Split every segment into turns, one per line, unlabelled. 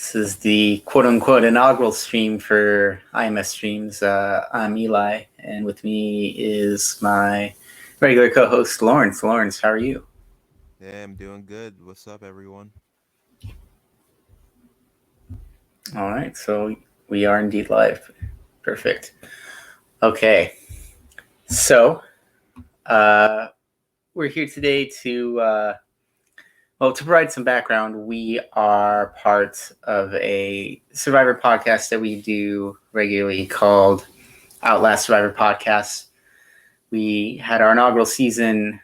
This is the quote-unquote inaugural stream for IMS streams. I'm Eli, and with me is my regular co-host, Lawrence. Lawrence, how are you?
Yeah, I'm doing good. What's up, everyone?
All right, so we are indeed live. Perfect. Okay, so uh, we're here today to provide some background. We are part of a Survivor podcast that we do regularly called Outlast Survivor Podcast. We had our inaugural season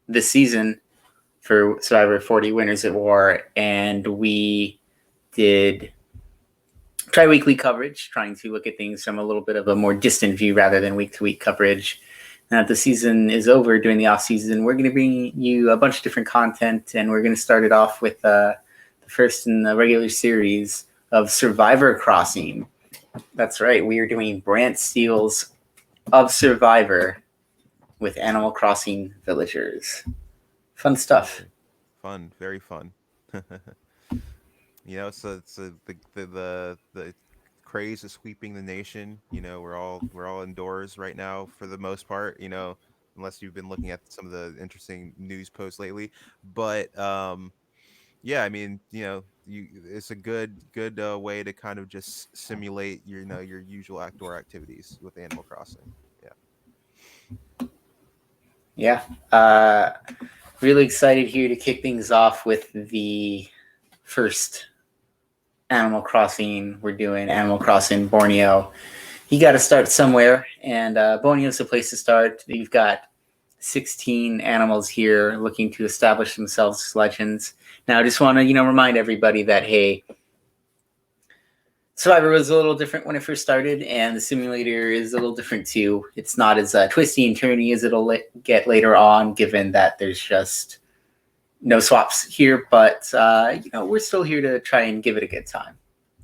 this season for Survivor 40 Winners at War, and we did tri-weekly coverage, trying to look at things from a little bit of a more distant view rather than week-to-week coverage. Now that the season is over, during the off-season, we're going to bring you a bunch of different content, and we're going to start it off with the first in the regular series of Survivor Crossing. That's right, we are doing Brant Steele's of Survivor with Animal Crossing villagers. Fun stuff.
Very fun, very fun. So it's the craze is sweeping the nation. We're all indoors right now for the most part. Unless you've been looking at some of the interesting news posts lately. But yeah, I mean, it's a good way to kind of just simulate your usual outdoor activities with Animal Crossing. Yeah.
Yeah. Uh, really excited here to kick things off with the first Animal Crossing we're doing, Animal Crossing Borneo. You got to start somewhere, and Borneo's the place to start. You've got 16 animals here looking to establish themselves as legends. Now, I just want to, remind everybody that, hey, Survivor was a little different when it first started, and the simulator is a little different too. It's not as twisty and turny as it'll get later on, given that there's just no swaps here. But we're still here to try and give it a good time.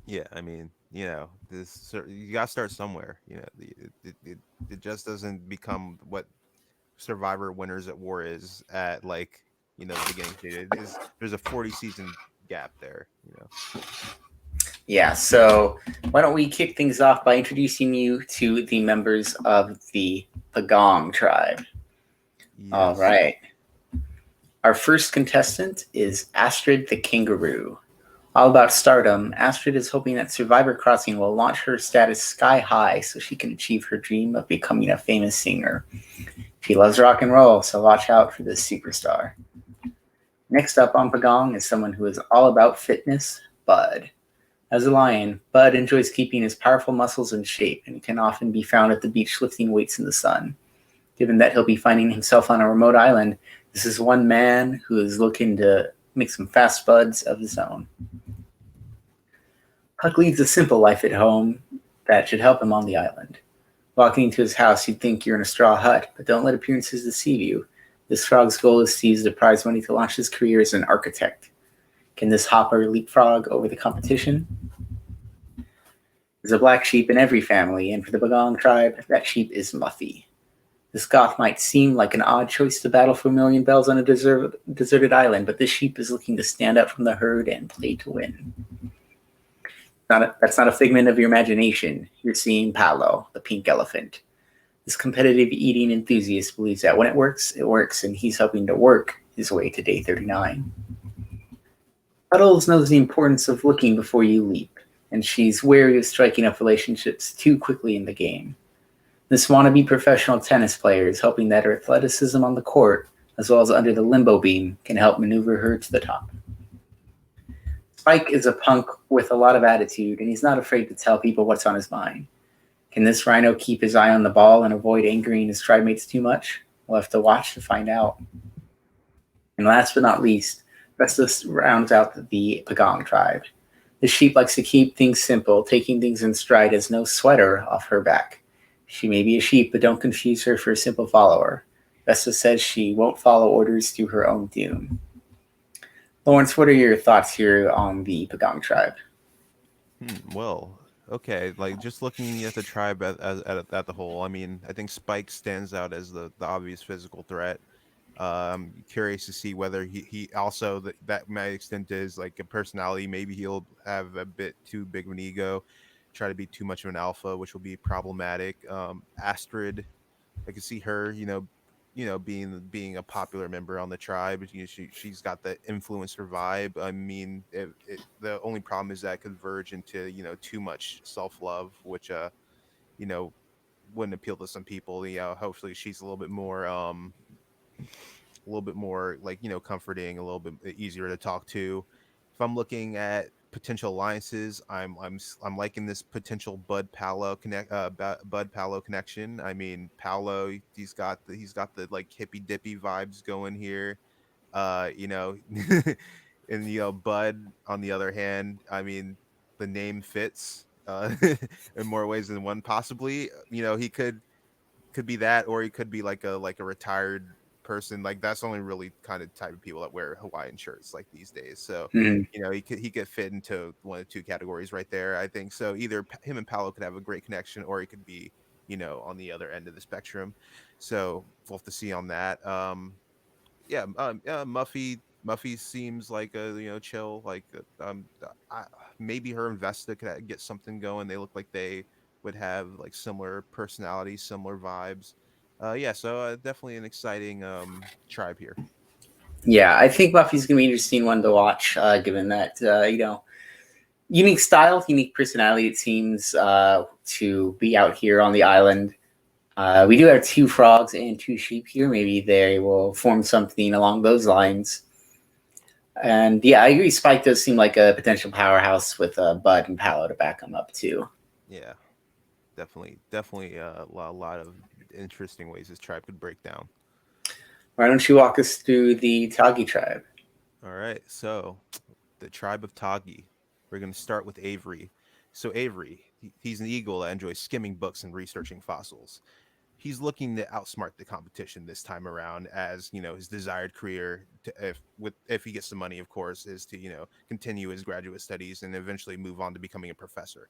Yeah, I mean, you got to start somewhere. It just doesn't become what Survivor Winners at War is at the beginning stage. There's a 40 season gap there.
Yeah, so why don't we kick things off by introducing you to the members of the Pagong tribe? All
Yes.
right. Our first contestant is Astrid the Kangaroo. All about stardom, Astrid is hoping that Survivor Crossing will launch her status sky high so she can achieve her dream of becoming a famous singer. She loves rock and roll, so watch out for this superstar. Next up on Pagong is someone who is all about fitness, Bud. As a lion, Bud enjoys keeping his powerful muscles in shape and can often be found at the beach lifting weights in the sun. Given that he'll be finding himself on a remote island, this is one man who is looking to make some fast buds of his own. Puck leads a simple life at home that should help him on the island. Walking into his house, you'd think you're in a straw hut, but don't let appearances deceive you. This frog's goal is to use the prize money to launch his career as an architect. Can this hopper leapfrog over the competition? There's a black sheep in every family, and for the Bagong tribe, that sheep is Muffy. This goth might seem like an odd choice to battle for a million bells on a deserted island, but this sheep is looking to stand out from the herd and play to win. That's not a figment of your imagination. You're seeing Paolo, the pink elephant. This competitive eating enthusiast believes that when it works, and he's hoping to work his way to day 39. Puddles knows the importance of looking before you leap, and she's wary of striking up relationships too quickly in the game. This wannabe professional tennis player is hoping that her athleticism on the court, as well as under the limbo beam, can help maneuver her to the top. Spike is a punk with a lot of attitude, and he's not afraid to tell people what's on his mind. Can this rhino keep his eye on the ball and avoid angering his tribe mates too much? We'll have to watch to find out. And last but not least, Festus rounds out the Pagong tribe. The sheep likes to keep things simple, taking things in stride as no sweater off her back. She may be a sheep, but don't confuse her for a simple follower. Festus says she won't follow orders to her own doom. Lawrence, what are your thoughts here on the Pagong tribe?
Well, okay. Like just looking at the tribe at the whole. I mean, I think Spike stands out as the obvious physical threat. Curious to see whether he also that might extend to his like a personality. Maybe he'll have a bit too big of an ego, try to be too much of an alpha, which will be problematic. Astrid, I can see her, being a popular member on the tribe. She's got the influencer vibe. I mean, the only problem is that it could verge into too much self love, which you know wouldn't appeal to some people. Hopefully she's a little bit more like comforting, a little bit easier to talk to. If I'm looking at potential alliances, I'm liking this potential Bud Palo connection. I mean, Palo, he's got the like hippy dippy vibes going here. You know, and Bud on the other hand, I mean, the name fits in more ways than one. Possibly, he could be that, or he could be like a retired person. Like that's only really kind of type of people that wear Hawaiian shirts like these days. So
Mhm.
he could fit into one of two categories right there. I think so. Either him and Paolo could have a great connection, or he could be on the other end of the spectrum. So we'll have to see on that. Yeah, Muffy seems like a chill like maybe her and Vesta could get something going. They look like they would have like similar personalities, similar vibes. Yeah, so definitely an exciting tribe here.
Yeah, I think Buffy's gonna be an interesting one to watch, given that unique style, unique personality. It seems to be out here on the island. We do have two frogs and two sheep here. Maybe they will form something along those lines. And yeah, I agree. Spike does seem like a potential powerhouse with Bud and Paolo to back him up too.
Yeah, definitely a lot of interesting ways this tribe could break down.
Why don't you walk us through the Tagi tribe?
All right, so the tribe of Tagi. We're going to start with Avery. So Avery, he's an eagle that enjoys skimming books and researching fossils. He's looking to outsmart the competition this time around, as his desired career if he gets the money, of course, is to continue his graduate studies and eventually move on to becoming a professor.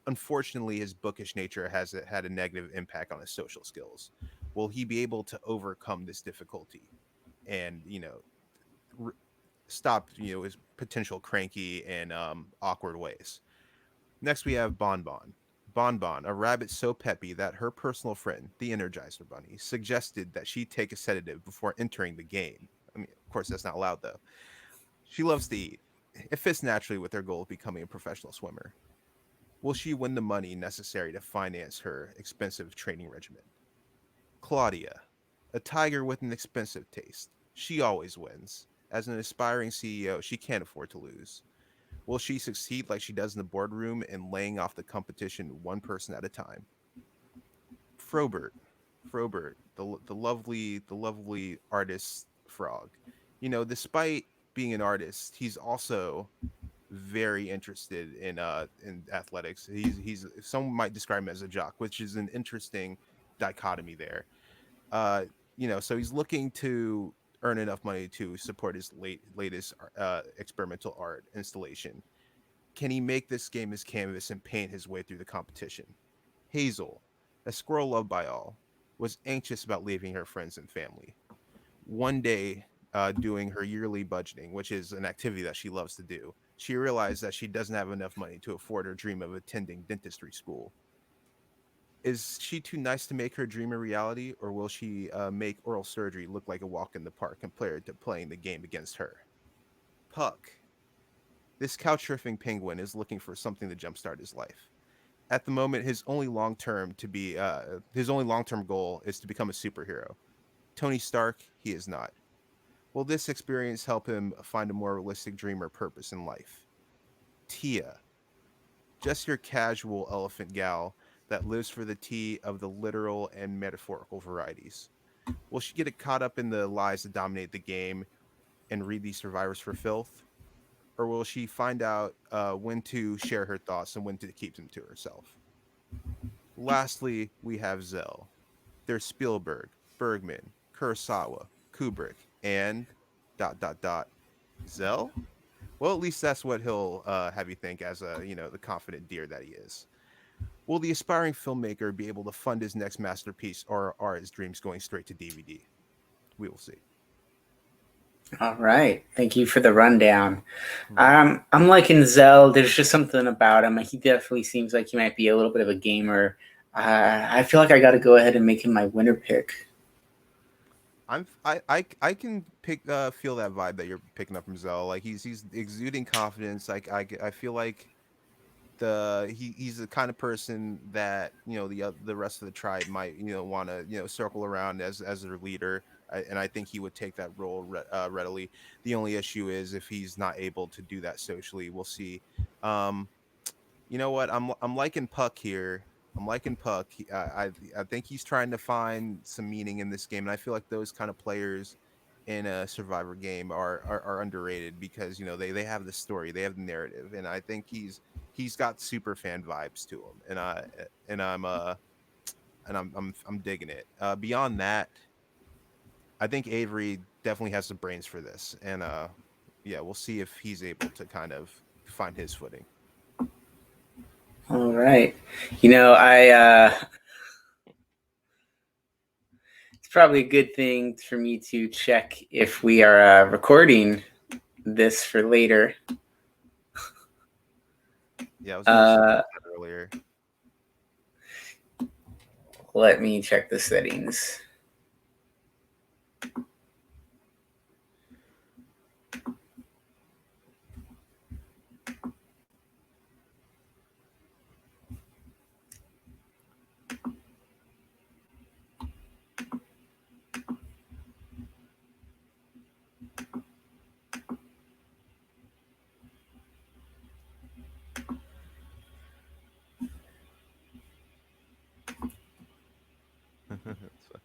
Unfortunately, his bookish nature has had a negative impact on his social skills. Will he be able to overcome this difficulty and r- stop his potential cranky and awkward ways? Next, we have Bonbon. Bonbon, a rabbit so peppy that her personal friend, the Energizer Bunny, suggested that she take a sedative before entering the game. I mean, of course, that's not allowed though. She loves to eat. It fits naturally with her goal of becoming a professional swimmer. Will she win the money necessary to finance her expensive training regimen? Claudia, a tiger with an expensive taste. She always wins. As an aspiring CEO, she can't afford to lose. Will she succeed like she does in the boardroom in laying off the competition one person at a time? Frobert, Frobert, the lovely artist frog. Despite being an artist, he's also very interested in athletics. He's some might describe him as a jock, which is an interesting dichotomy there. Uh, so he's looking to earn enough money to support his latest experimental art installation. Can he make this game his canvas and paint his way through the competition? Hazel, a squirrel loved by all, was anxious about leaving her friends and family. One day, doing her yearly budgeting, which is an activity that she loves to do, she realized that she doesn't have enough money to afford her dream of attending dentistry school. Is she too nice to make her dream a reality, or will she make oral surgery look like a walk in the park compared to playing the game against her? Puck, this couch surfing penguin, is looking for something to jumpstart his life. At the moment, his only long term goal is to become a superhero. Tony Stark, he is not. Will this experience help him find a more realistic dream or purpose in life? Tia, just your casual elephant gal that lives for the tea of the literal and metaphorical varieties. Will she get caught up in the lies that dominate the game and read these survivors for filth? Or will she find out when to share her thoughts and when to keep them to herself? Lastly, we have Zell. There's Spielberg, Bergman, Kurosawa, Kubrick, and dot dot dot Zell. Well, at least that's what he'll have you think as the confident deer that he is. Will the aspiring filmmaker be able to fund his next masterpiece, or are his dreams going straight to DVD? We will see.
All right. Thank you for the rundown.
Hmm.
I'm liking Zell. There's just something about him. He definitely seems like he might be a little bit of a gamer. I feel like I got to go ahead and make him my winner pick.
I can pick feel that vibe that you're picking up from Zell. Like he's exuding confidence. I feel like he's the kind of person that the rest of the tribe might want to circle around as their leader. And I think he would take that role readily. The only issue is if he's not able to do that socially. We'll see. Um, you know what? I'm liking Puck here. I'm liking Puck. I think he's trying to find some meaning in this game, and I feel like those kind of players in a Survivor game are underrated because they have the story, they have the narrative, and I think he's got super fan vibes to him, and I'm digging it. Beyond that, I think Avery definitely has the brains for this, and yeah, we'll see if he's able to kind of find his footing.
All right. You know, I it's probably a good thing for me to check if we are recording this for later.
Yeah, I was gonna
Uh,
suggest that earlier.
Let me check the settings.
That's fine.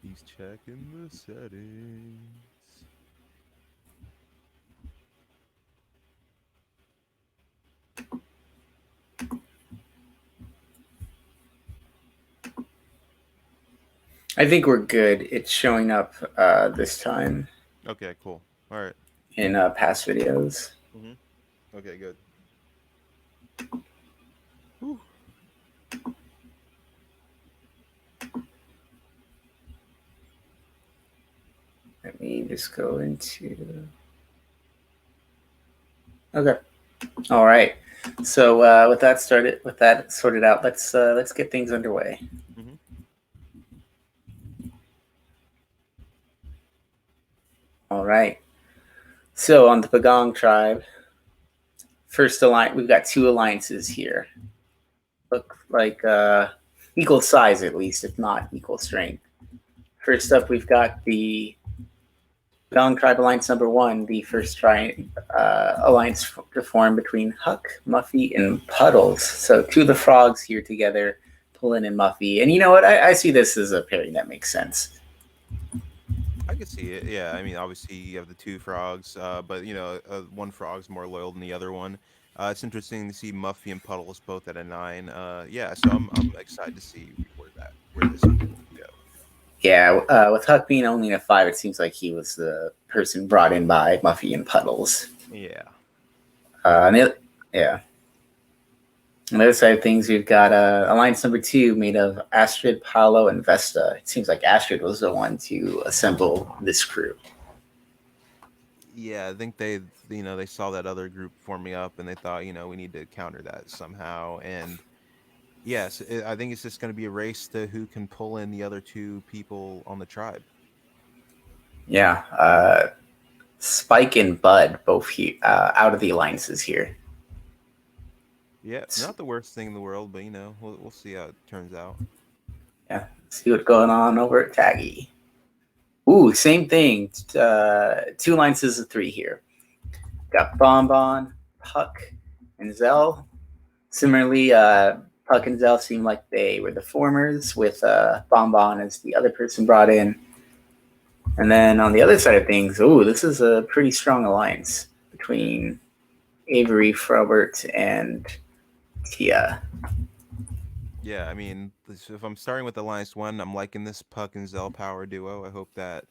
He's checking the settings.
I think we're good. It's showing up this time
Okay, cool. All right.
in past videos.
Mm-hmm. Okay, good. Whew.
Let me just go into. Okay. All right. So with that sorted out, let's get things underway.
Mm-hmm.
All right. So on the Pagong tribe, first alliance, we've got two alliances here. Look like equal size at least, if not equal strength. First up, we've got the Pagong tribe alliance number one, the first alliance to form between Huck, Muffy, and Puddles. So two of the frogs here together, Pullin and Muffy. And you know what? I see this as a pairing that makes sense.
I could see it. Yeah, I mean, obviously you have the two frogs, but one frog's more loyal than the other one. It's interesting to see Muffy and Puddles both at a 9. Yeah, so I'm excited to see where this go.
Yeah, with Huck being only a five, it seems like he was the person brought in by Muffy and Puddles.
Yeah.
And yeah. On the other side of things, we've got alliance number two made of Astrid, Paolo, and Vesta. It seems like Astrid was the one to assemble this crew.
Yeah, I think they saw that other group forming up and they thought, we need to counter that somehow. And yes, I think it's just going to be a race to who can pull in the other two people on the tribe.
Yeah, Spike and Bud both out of the alliances here.
Yeah, not the worst thing in the world, but we'll see how it turns out.
Yeah, see what's going on over at Taggy. Ooh, same thing. Two alliances of three here. Got Bonbon, Puck, and Zell. Similarly, Puck and Zell seem like they were the formers, with Bonbon as the other person brought in. And then on the other side of things, this is a pretty strong alliance between Avery, Frobert, and Tia.
Yeah, I mean, if I'm starting with Alliance One, I'm liking this Puck and Zell power duo. I hope that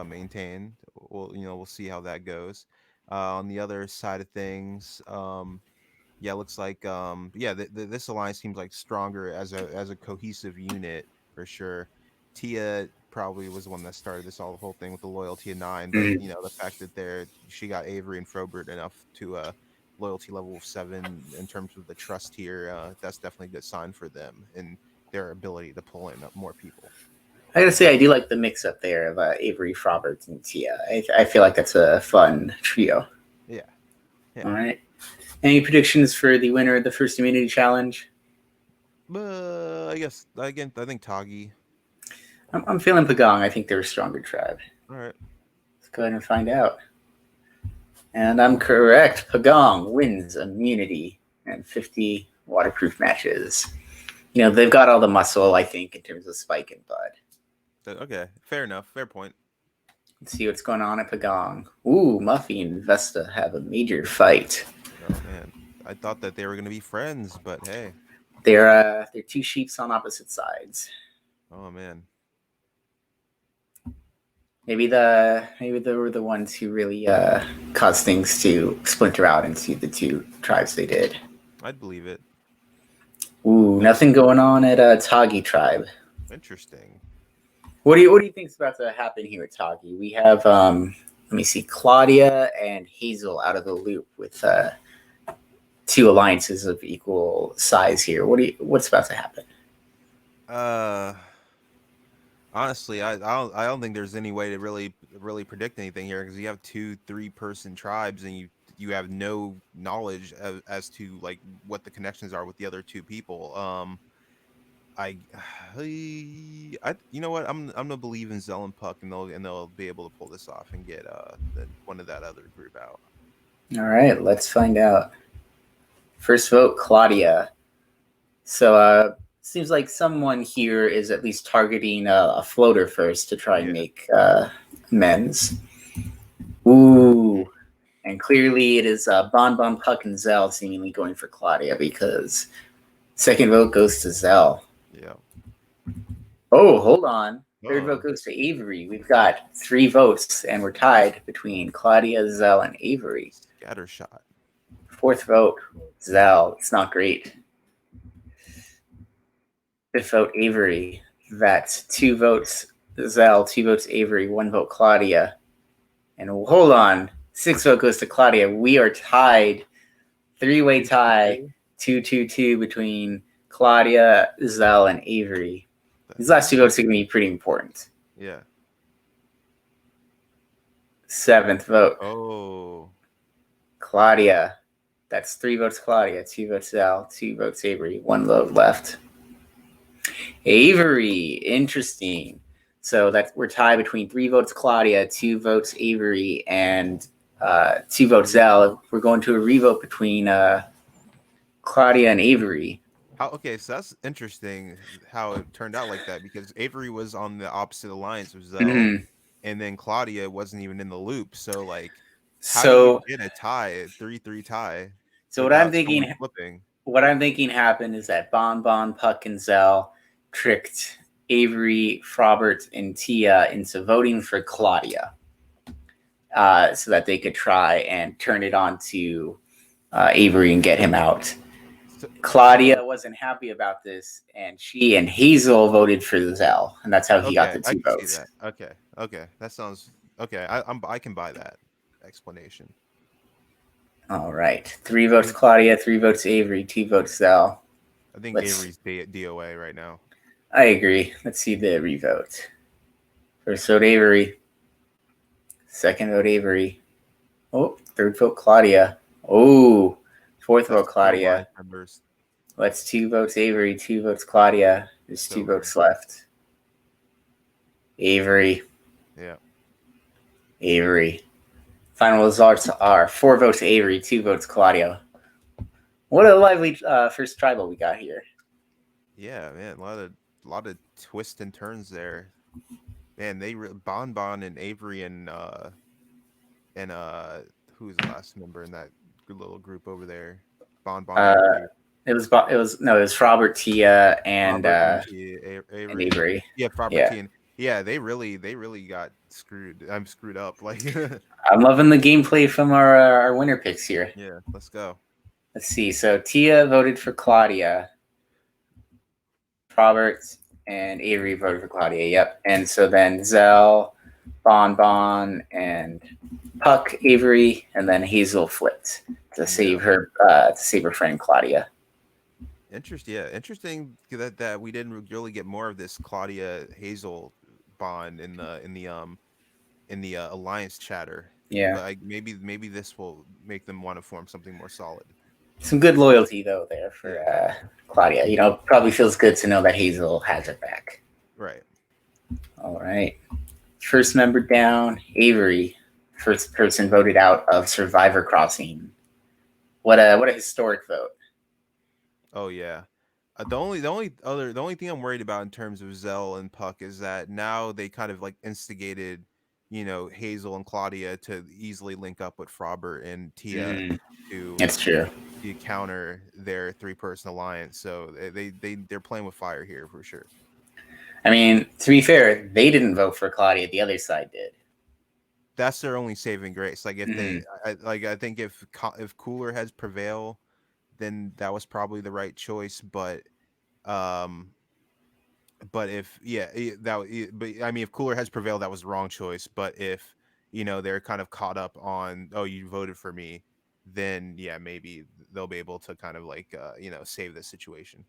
maintained. We'll see how that goes. On the other side of things, yeah, looks like yeah, this alliance seems like stronger as a cohesive unit for sure. Tia probably was the one that started this whole thing with the loyalty of 9. But
Mhm.
you know, the fact that she got Avery and Frobert enough to loyalty level of 7 in terms of the trust here, that's definitely a good sign for them and their ability to pull in more people.
I gotta say, I do like the mix up there of Avery, Roberts, and Tia. I feel like that's a fun trio.
Yeah, yeah.
All right. Any predictions for the winner of the first immunity challenge?
I guess again, I think Tagi.
I'm feeling Pagong. I think they're a stronger tribe.
All right.
Let's go ahead and find out. And I'm correct. Pagong wins immunity and 50 waterproof matches. You know, they've got all the muscle, I think, in terms of Spike and Bud.
Okay, fair enough. Fair point.
Let's see what's going on at Pagong. Ooh, Muffy and Vesta have a major fight.
Oh man, I thought that they were gonna be friends, but hey.
They're two sheeps on opposite sides.
Oh man.
Maybe they were the ones who really caused things to splinter out into the two tribes they did.
I'd believe it.
Ooh, nothing going on at Tagi tribe.
Interesting.
What do you think is about to happen here at Tagi? We have let me see, Claudia and Hazel out of the loop with two alliances of equal size here. What's about to happen?
Honestly, I don't think there's any way to really predict anything here because you have 2-3 person tribes and you have no knowledge as to like what the connections are with the other two people. I you know what, I'm gonna believe in Zell and Puck and they'll be able to pull this off and get one of that other group out.
All right, let's find out. First vote, Claudia. So seems like someone here is at least targeting a floater first to try and make amends. Ooh, and clearly it is Bon Bon, Puck, and Zell seemingly going for Claudia because second vote goes to Zell.
Yeah.
Oh, hold on. Third vote goes to Avery. We've got 3 votes, and we're tied between Claudia, Zell, and Avery.
Scatter shot.
Fourth vote, Zell. It's not great. Fifth vote, Avery. That's 2 votes Zell, 2 votes Avery, 1 vote Claudia. And hold on. 6th vote goes to Claudia. We are tied. 3-way tie. 2-2-2 between Claudia, Zell, and Avery. These last 2 votes are going to be pretty important.
Yeah.
7th vote.
Oh.
Claudia. That's 3 votes Claudia, 2 votes Zell, 2 votes Avery, 1 vote left. Avery. Interesting. So we're tied between 3 votes Claudia, 2 votes Avery, and 2 votes Zell. We're going to a revote between Claudia and Avery.
Okay, so that's interesting how it turned out like that because Avery was on the opposite alliance of Zell, and then Claudia wasn't even in the loop. So like, how do you get a tie, a 3-3 tie?
So what I'm thinking happened is that Bon Bon, Puck, and Zell tricked Avery, Frobert, and Tia into voting for Claudia, so that they could try and turn it on to Avery and get him out. Claudia wasn't happy about this, and she and Hazel voted for Zell, and that's how he got the 2 votes.
See that. Okay, that sounds okay. I can buy that explanation.
All right, 3 votes Claudia, 3 votes Avery, 2 votes Zell.
I think Avery's DOA right now.
I agree. Let's see the revote. First vote Avery. Second vote Avery. Oh, third vote Claudia. Oh, fourth vote Claudia. That's 2 votes Avery, 2 votes Claudia. There's 2 votes left. Avery.
Yeah.
Avery. Final results are 4 votes Avery, 2 votes Claudia. What a lively first tribal we got here.
Yeah, man, a lot of twists and turns there. Man, Bon Bon and Avery and who's the last member in that little group over there? Bon Bon. Avery.
It was Robert, Tia, and Avery.
Yeah, Robert, Tia. Yeah, they really got screwed. I'm screwed up. Like,
I'm loving the gameplay from our winner picks here.
Yeah, let's go. Let's
see. So Tia voted for Claudia, Robert, and Avery voted for Claudia. Yep. And so then Zell, Bon Bon, and Puck, Avery, and then Hazel flipped to
Yeah.
save her friend Claudia.
Interesting. Yeah, interesting that we didn't really get more of this Claudia Hazel bond in the alliance chatter.
Yeah.
But maybe this will make them want to form something more solid.
Some good loyalty though there for
Yeah.
Claudia. Probably feels good to know that Hazel has her back.
Right.
All right. First member down, Avery. First person voted out of Survivor Crossing. What a historic vote.
Oh yeah. The only thing I'm worried about in terms of Zell and Puck is that now they kind of like instigated, Hazel and Claudia to easily link up with Frobert and Tia
Mm,
to
it's true.
counter their three-person alliance. So they're playing with fire here for sure.
I mean, to be fair, they didn't vote for Claudia. The other side did.
That's their only saving grace. Like if
Mm-hmm.
I think if Cooler Heads prevail, then that was probably the right choice. Um, but if yeah, but I mean, if Cooler Heads prevailed, that was the wrong choice. But if they're kind of caught up on, oh, you voted for me, then yeah, maybe they'll be able to kind of like save the situation.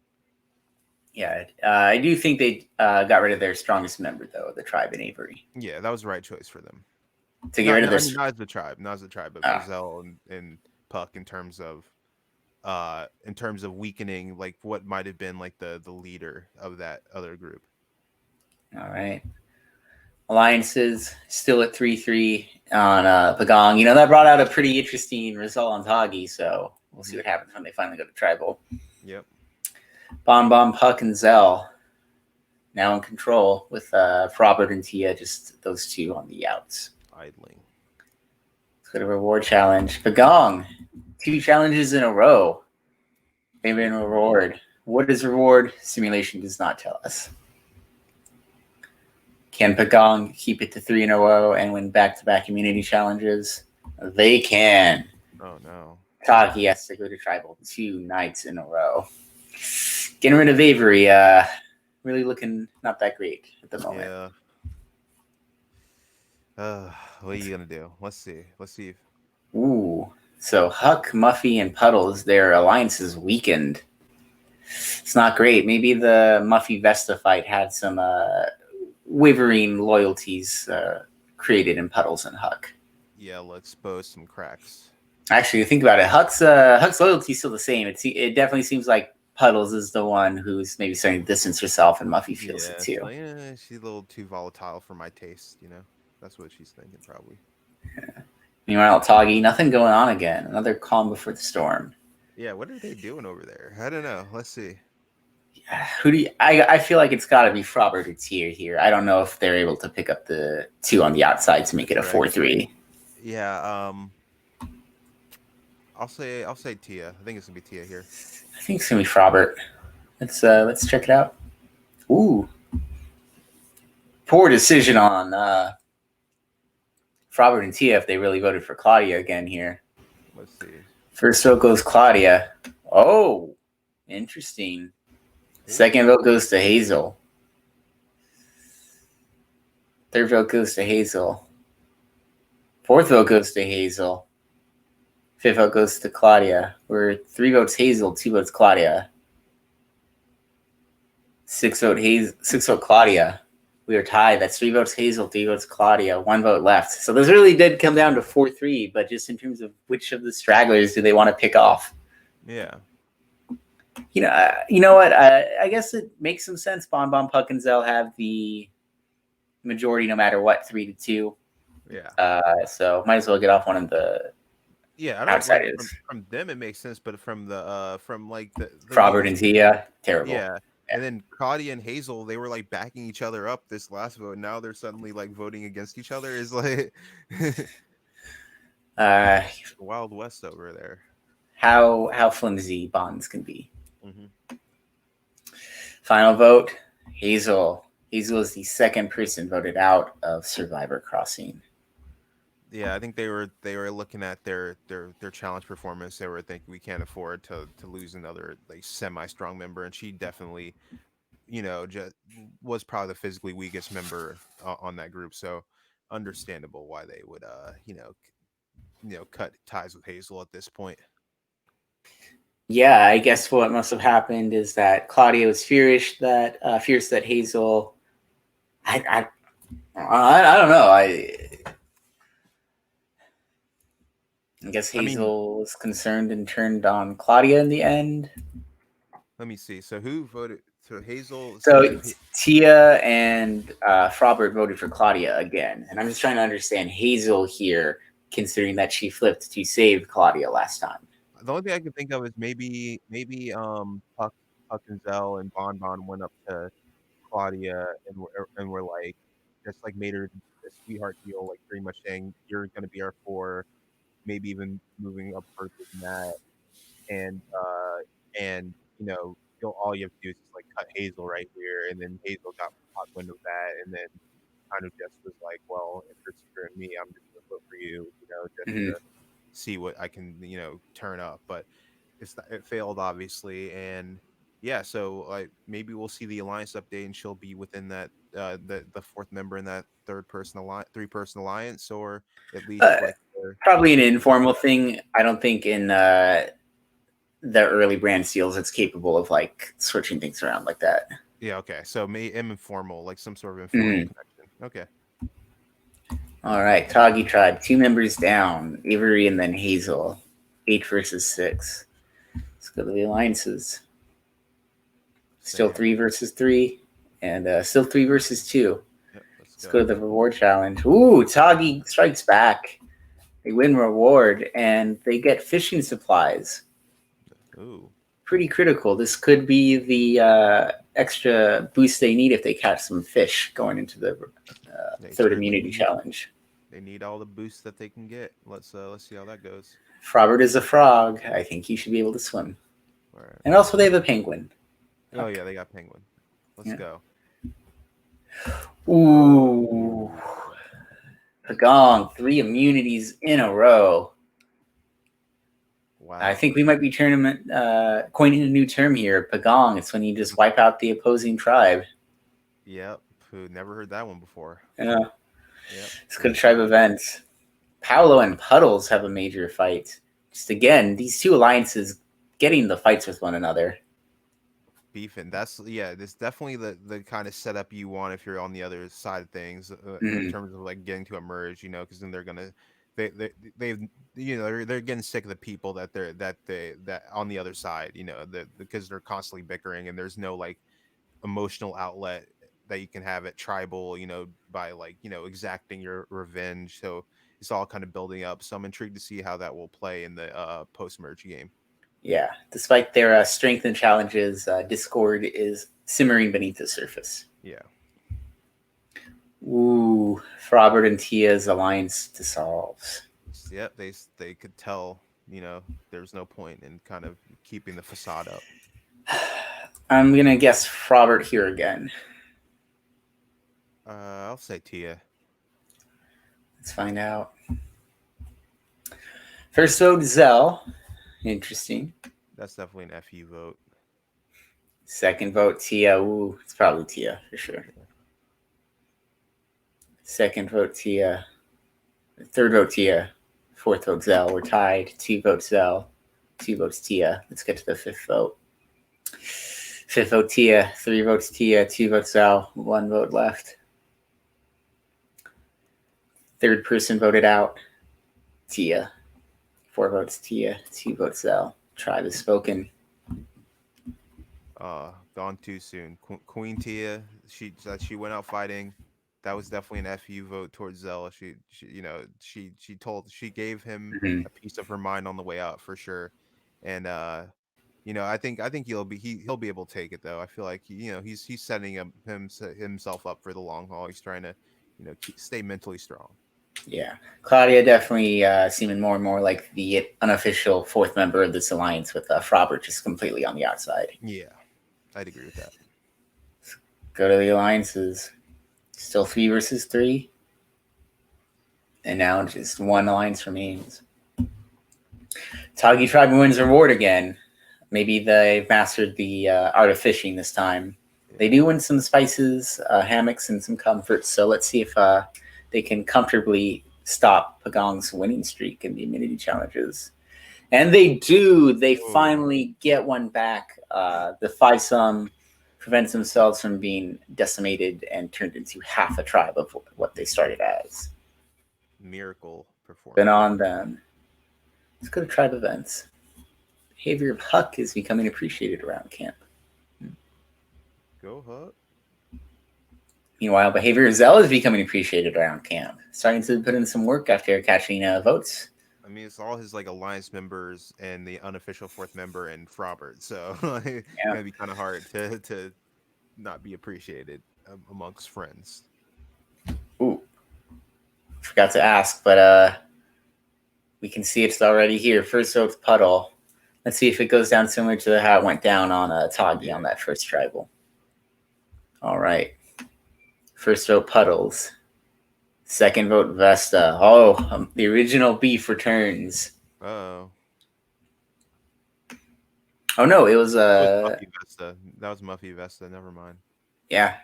Yeah, I do think they got rid of their strongest member though, the tribe in Avery,
Yeah, that was the right choice for them.
to get
Not,
rid of
not I
this.
mean, not as the tribe, but for Zell and Puck in terms of weakening like what might have been like the leader of that other group.
All right. Alliances still at 3-3 on Pagong. That brought out a pretty interesting result on Toggy, so we'll see
Mhm.
what happens when they finally go to tribal.
Yep.
Bon Bon, Puck, and Zell now in control with Robert and Tia, just those two on the outs.
Idling.
Let's go to reward challenge. Pagong, 2 challenges in a row. Maybe in reward. What is reward? Simulation does not tell us. Can Pagong keep it to 3 in a row and win back-to-back immunity challenges? They can.
Oh no.
Taki has to go to tribal 2 nights in a row. Getting rid of Avery, really looking not that great at the moment.
Yeah. What are you gonna do? Let's see. Let's see if
Ooh. So Huck, Muffy, and Puddles, their alliance is weakened. It's not great. Maybe the Muffy Vesta fight had some wavering loyalties created in Puddles and Huck.
we'll expose some cracks.
Actually, think about it. Huck's loyalty is still the same. It definitely seems like Puddles is the one who's maybe starting to distance herself, and Muffy feels it
Yeah,
too.
like, she's a little too volatile for my taste. That's what she's thinking probably.
Meanwhile, Toggy, nothing going on again. Another calm before the storm.
Yeah, what are they doing over there? I don't know. Let's see.
Who do you, I feel like it's got to be Frobert or Tier here. I don't know if they're able to pick up the two on the outside to make it a
Correct.
4-3.
Yeah, I'll say Tia. I think it's gonna be Tia here.
I think it's gonna be Frobert. Let's check it out. Ooh, poor decision on Frobert and Tia if they really voted for Claudia again here.
Let's see.
First vote goes Claudia. Oh, interesting. Second vote goes to Hazel. Third vote goes to Hazel. Fourth vote goes to Hazel. Fifth vote goes to Claudia. We're 3 votes Hazel, 2 votes Claudia. 6 vote Claudia. We are tied. That's 3 votes Hazel, 3 votes Claudia, 1 vote left. So this really did come down to 4-3, but just in terms of which of the stragglers do they want to pick off?
Yeah.
You know what? I guess it makes some sense. Bon Bon, Puck, and Zell have the majority no matter what, 3-2.
Yeah.
So might as well get off one of the
Yeah, I don't like
outsiders.
from them it makes sense, but from like the
Robert and Tia, terrible.
yeah. And then Claudia and Hazel, they were like backing each other up this last vote. Now they're suddenly like voting against each other. Is like Wild West over there.
How flimsy bonds can be.
Mm-hmm.
Final vote, Hazel. Hazel is the second person voted out of Survivor Crossing.
Yeah, I think they were looking at their challenge performance. They were thinking we can't afford to lose another like semi strong member, and she definitely just was probably the physically weakest member on that group. So understandable why they would cut ties with Hazel at this point.
Yeah, I guess what must have happened is that Claudia was fierce that Hazel. I don't know. I guess
I mean,
Hazel was concerned and turned on Claudia in the end.
let me see. So who voted? So Hazel.
So Tia and Frobert voted for Claudia again, and I'm just trying to understand Hazel here, considering that she flipped to save Claudia last time.
The only thing I can think of is maybe Puck and Zell and Bon Bon went up to Claudia and were like just like made her a sweetheart deal, like pretty much saying you're gonna be our four, maybe even moving up further than that, and all you have to do is just like cut Hazel right here, and then Hazel got wind of that, and then kind of just was like, well, if you're screwing me, I'm just gonna vote for you, just
Mm-hmm.
to see what I can turn up, but it failed obviously, and yeah, so like maybe we'll see the alliance update, and she'll be within that the fourth member in that three-person alliance, or at least like
Probably an
the
informal thing. I don't think in the early brand seals it's capable of like switching things around like that.
yeah, okay, so informal, like some sort of informal
Mm-hmm.
connection. Okay.
All right, Toggy Tribe, 2 members down, Avery and then Hazel, 8 versus 6. Let's go to the alliances. Still
Same.
3 versus 3, and still 3 versus 2.
Yep,
Let's go to the reward challenge. Ooh, Toggy strikes back. They win reward, and they get fishing supplies.
Ooh.
Pretty critical. This could be the extra boost they need if they catch some fish going into the third immunity challenge.
They need all the boosts that they can get. Let's see how that goes.
Frobert is a frog. I think he should be able to swim.
Right.
And also they have a penguin.
Oh yeah, they got penguin. Let's go.
Ooh. Pagong, 3 immunities in a row. Wow. I think we might be coining a new term here. Pagong, it's when you just wipe out the opposing tribe.
Yep. Never heard that one before.
Yeah. Yep. It's a good tribe event. Paolo and Puddles have a major fight. Just again, these two alliances getting the fights with one another.
Beefing. This definitely the kind of setup you want if you're on the other side of things in terms of like getting to a merge, because then they're gonna they're getting sick of the people that on the other side, because they're constantly bickering, and there's no like emotional outlet that you can have at tribal, by like exacting your revenge. So it's all kind of building up. So I'm intrigued to see how that will play in the post merge game.
Yeah, despite their strength and challenges, discord is simmering beneath the surface.
Yeah.
Ooh, Frobert and Tia's alliance dissolves.
Yep, they could tell, there's no point in kind of keeping the facade up.
I'm gonna guess Frobert here again.
I'll say Tia.
Let's find out. First vote, Zell. Interesting.
That's definitely an FU vote.
Second vote, Tia. Ooh, it's probably Tia for sure. Second vote, Tia. Third vote, Tia. Fourth vote, Zell. We're tied. 2 votes, Zell. 2 votes, Tia. Let's get to the fifth vote. Fifth vote, Tia. 3 votes, Tia. 2 votes, Zell. 1 vote left. Third person voted out, Tia. 4 votes, Tia. 2 votes, Zell. Tribe is spoken.
Gone too soon. Queen Tia, she went out fighting. That was definitely an FU vote towards Zell. She gave him a piece of her mind on the way out for sure, and I think he'll be able to take it though. I feel like he's setting himself up for the long haul. He's trying to stay mentally strong.
Yeah, Claudia definitely seeming more and more like the unofficial 4th member of this alliance, with Frobert just completely on the outside.
Yeah, I'd agree with that.
Let's go to the alliances. Still 3 versus 3. And now just 1 alliance remains. Toggy Tribe wins reward again. Maybe they've mastered the art of fishing this time. They do win some spices, hammocks, and some comforts. So let's see if they can comfortably stop Pagong's winning streak in the immunity challenges. And they do. They finally get one back. The Phisum prevents themselves from being decimated and turned into half a tribe of what they started as.
Miracle performance.
Been on them. Let's go to tribe events. Behavior of Huck is becoming appreciated around camp.
Go Huck.
Meanwhile, behavior of Zell is becoming appreciated around camp. Starting to put in some work after catching votes.
I mean, it's all his like alliance members and the unofficial fourth member and Frobert. So it's gonna be kind of hard to not be appreciated amongst friends.
Ooh, forgot to ask, but we can see it's already here. First vote's Puddle. Let's see if it goes down similar to how it went down on Toggy on that first tribal. All right. First vote Puddles. Second vote Vesta. Oh, the original beef returns.
Oh.
Oh no, it was
Muffy Vesta. That was Muffy Vesta. Never mind.
Yeah.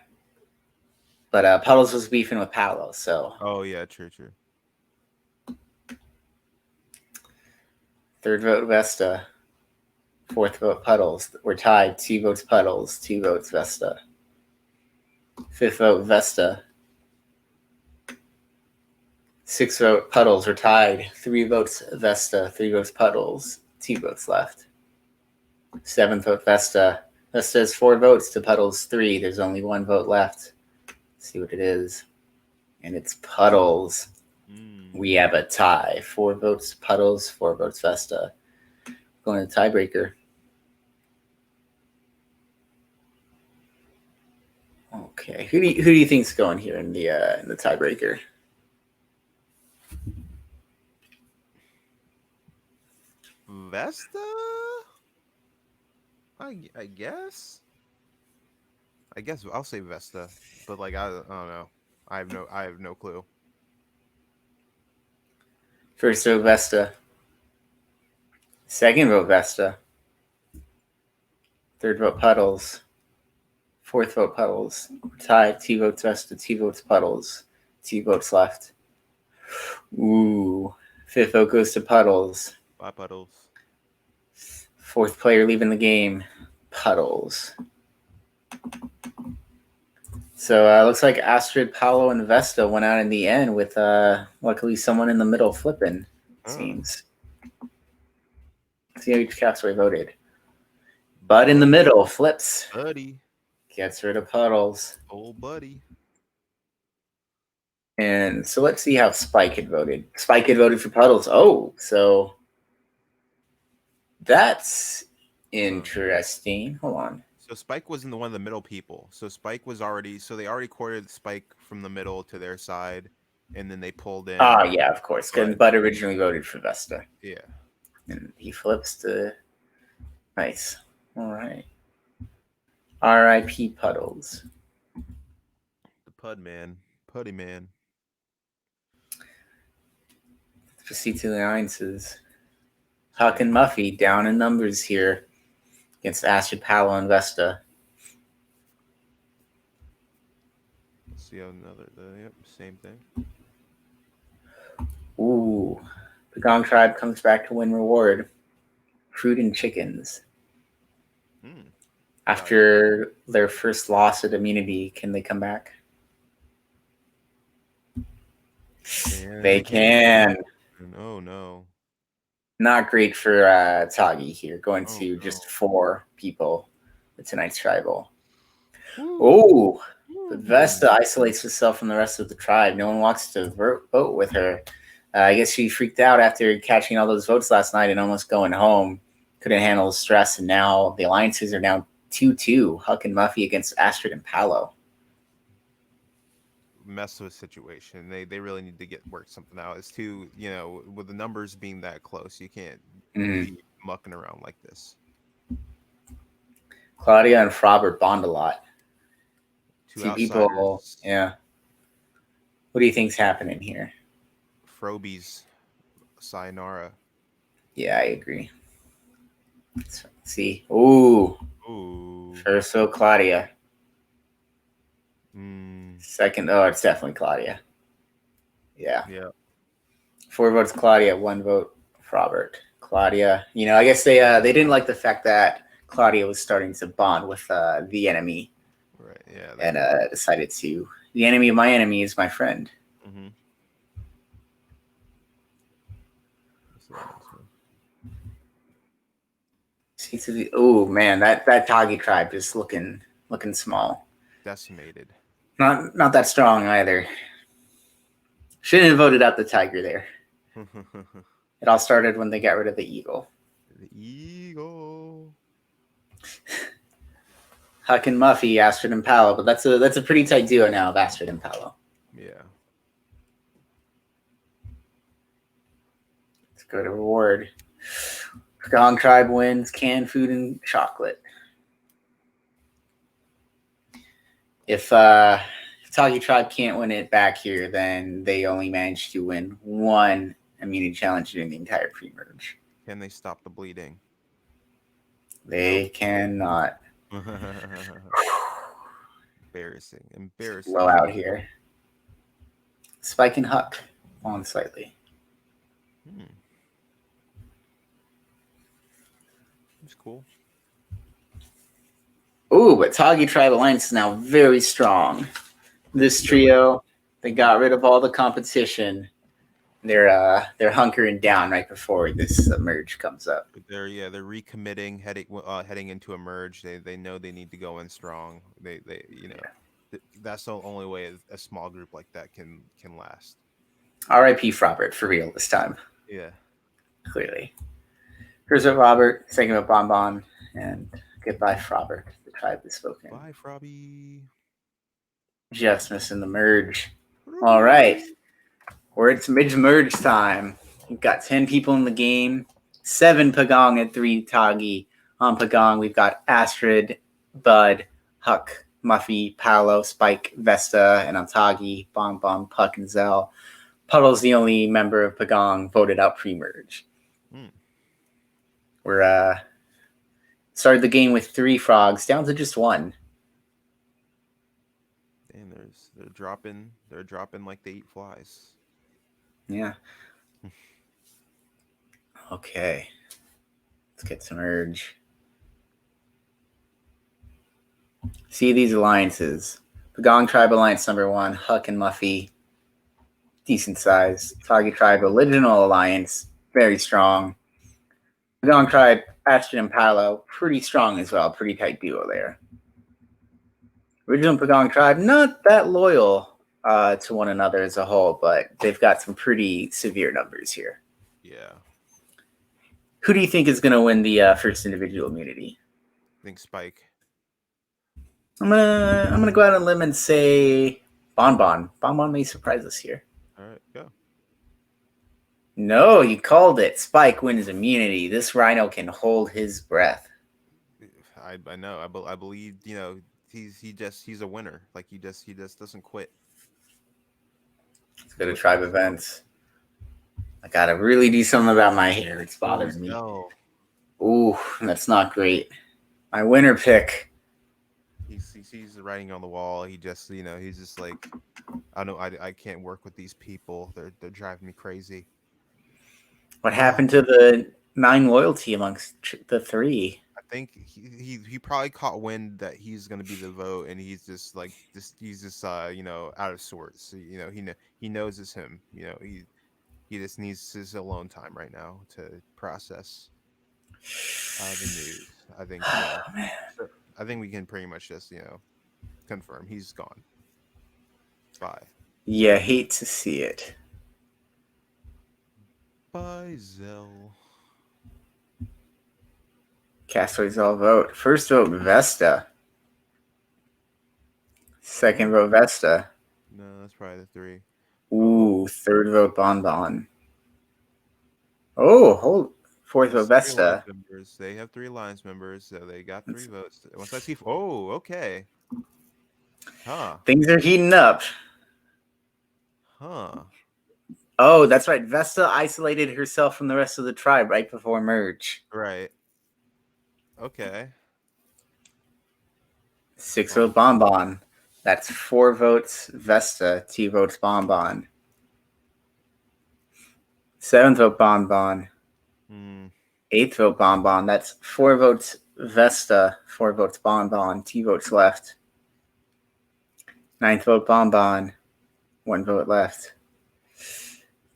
But Puddles was beefing with Paolo, so.
Oh yeah, true.
Third vote Vesta. Fourth vote Puddles. We're tied. 2 votes Puddles, 2 votes Vesta. Fifth vote Vesta. 6th vote Puddles. We're tied. 3 votes Vesta, 3 votes Puddles, 2 votes left. 7th vote Vesta. Vesta has 4 votes to Puddles 3. There's only 1 vote left. Let's see what it is. And it's Puddles. We have a tie. 4 votes Puddles, 4 votes Vesta. Going to the tiebreaker. Okay, who do you think's going here in the tiebreaker?
Vesta? I guess. I guess I'll say Vesta, but like I don't know. I have no clue.
First vote Vesta. Second vote Vesta. Third vote Puddles. Fourth vote Puddles. Tied. 2 votes Vesta, 2 votes Puddles. 2 votes left. Ooh. Fifth vote goes to Puddles.
Bye, Puddles.
Fourth player leaving the game, Puddles. So looks like Astrid, Paolo, and Vesta went out in the end with luckily someone in the middle flipping, it seems. Let's see how each castaway voted. Bud in the middle flips.
Buddy.
Gets rid of Puddles.
Old buddy.
And so let's see how Spike had voted. Spike had voted for Puddles. Oh, so that's interesting. Hold on.
So Spike wasn't the one of the middle people. So Spike was already. So they already courted Spike from the middle to their side, and then they pulled in.
Oh yeah, of course. Because Bud originally voted for Vesta.
Yeah.
And he flips to. Nice. All right. R.I.P. Puddles.
The Pud Man. Putty Man.
Let's proceed to the alliances. Huck and Muffy down in numbers here against Astrid, Paolo, and Vesta.
Let's see another. Yep, same thing.
Ooh. The Gong Tribe comes back to win reward. Fruit and chickens. After their first loss at immunity, can they come back? They can.
Oh, no.
Not great for Tagi here, going to just 4 people with tonight's tribal. Oh, but Vesta isolates herself from the rest of the tribe. No one wants to vote with her. I guess she freaked out after catching all those votes last night and almost going home. Couldn't handle the stress, and now the alliances are now 2-2. Huck and Muffy against Astrid and Paolo.
Mess with situation. They really need to work something out. It's too, with the numbers being that close, you can't be mucking around like this.
Claudia and Frobert bond a lot.
2
people. Yeah. What do you think's happening here?
Froby's sayonara.
Yeah, I agree. Let's see. Ooh.
Ooh.
First vote Claudia.
Mm,
Second, oh, it's definitely Claudia. Yeah.
yeah.
4 votes Claudia, 1 vote Robert. Claudia, I guess they didn't like the fact that Claudia was starting to bond with the enemy,
Right. Yeah.
and decided to. The enemy of my enemy is my friend.
Mm-hmm. Let's see the next one.
Oh man, that Tagi tribe is looking small.
Decimated.
Not that strong either. Shouldn't have voted out the tiger there.
The
It all started when they got rid of the eagle.
eagle.
Huck and Muffy, Astrid and Paolo, but that's a pretty tight duo now of Astrid and Paolo.
Yeah.
Let's go to reward. Gong Tribe wins canned food and chocolate. If Tagi Tribe can't win it back here, then they only managed to win one immunity challenge during the entire pre-merge.
Can they stop the bleeding?
They cannot.
Embarrassing.
Low out here. Spike and Huck on slightly.
It's cool.
Ooh, but Tagi Tribe Alliance is now very strong. This trio, they got rid of all the competition. They're hunkering down right before this merge comes up.
They're recommitting, heading into a merge. They know they need to go in strong. That's the only way a small group like that can last.
R.I.P. Robert for real this time.
Yeah,
clearly. Here's what Robert, second with Bon Bon, and goodbye, Robert. The tribe is spoken.
Bye, Frobby.
Just missing the merge. All right. It's mid-merge time. We've got 10 people in the game. 7 Pagong and 3 Tagi. On Pagong, we've got Astrid, Bud, Huck, Muffy, Paolo, Spike, Vesta, and on Tagi, Bon Bon, Puck, and Zell. Puddle's the only member of Pagong voted out pre-merge. We're started the game with 3 frogs, down to just 1.
And they're dropping like they eat flies.
Yeah. Okay. Let's get some urge. See these alliances. Pagong Tribe Alliance number 1, Huck and Muffy. Decent size. Tagi Tribe Original Alliance, very strong. Pagong Tribe, Astrid and Paolo, pretty strong as well. Pretty tight duo there. Original Pagong Tribe, not that loyal to one another as a whole, but they've got some pretty severe numbers here.
Yeah.
Who do you think is going to win the first individual immunity?
I think Spike.
I'm gonna go out on a limb and say Bon Bon. Bon Bon may surprise us here.
All right, go.
No, you called it. Spike wins immunity. This rhino can hold his breath.
I know. I believe he's a winner. Like he just doesn't quit.
Let's go to tribe events. I gotta really do something about my hair. It's bothering me.
No.
Ooh, that's not great. My winner pick.
He sees the writing on the wall. He just he's just like, I can't work with these people. They're driving me crazy.
What happened to the 9 loyalty amongst the 3?
I think he probably caught wind that he's going to be the vote, and he's just out of sorts. He knows it's him. He just needs his alone time right now to process the news. I think I think we can pretty much just confirm he's gone. Bye.
Yeah, hate to see it.
Bye, Zell.
Castaways all vote. First vote, Vesta. Second vote, Vesta.
No, that's probably the 3.
Ooh, third vote, Bon Bon. Oh, hold. Fourth vote, Vesta.
They have 3 alliance members, so they got 3 votes. Once I see, oh, okay. Huh.
Things are heating up.
Huh.
Oh, that's right. Vesta isolated herself from the rest of the tribe right before merge.
Right. Okay.
6 vote Bon Bon. That's 4 votes Vesta, 2 votes Bonbon. 7th vote Bonbon. 8th vote Bonbon. That's 4 votes Vesta, 4 votes Bonbon, 2 votes left. 9th vote Bonbon, 1 vote left.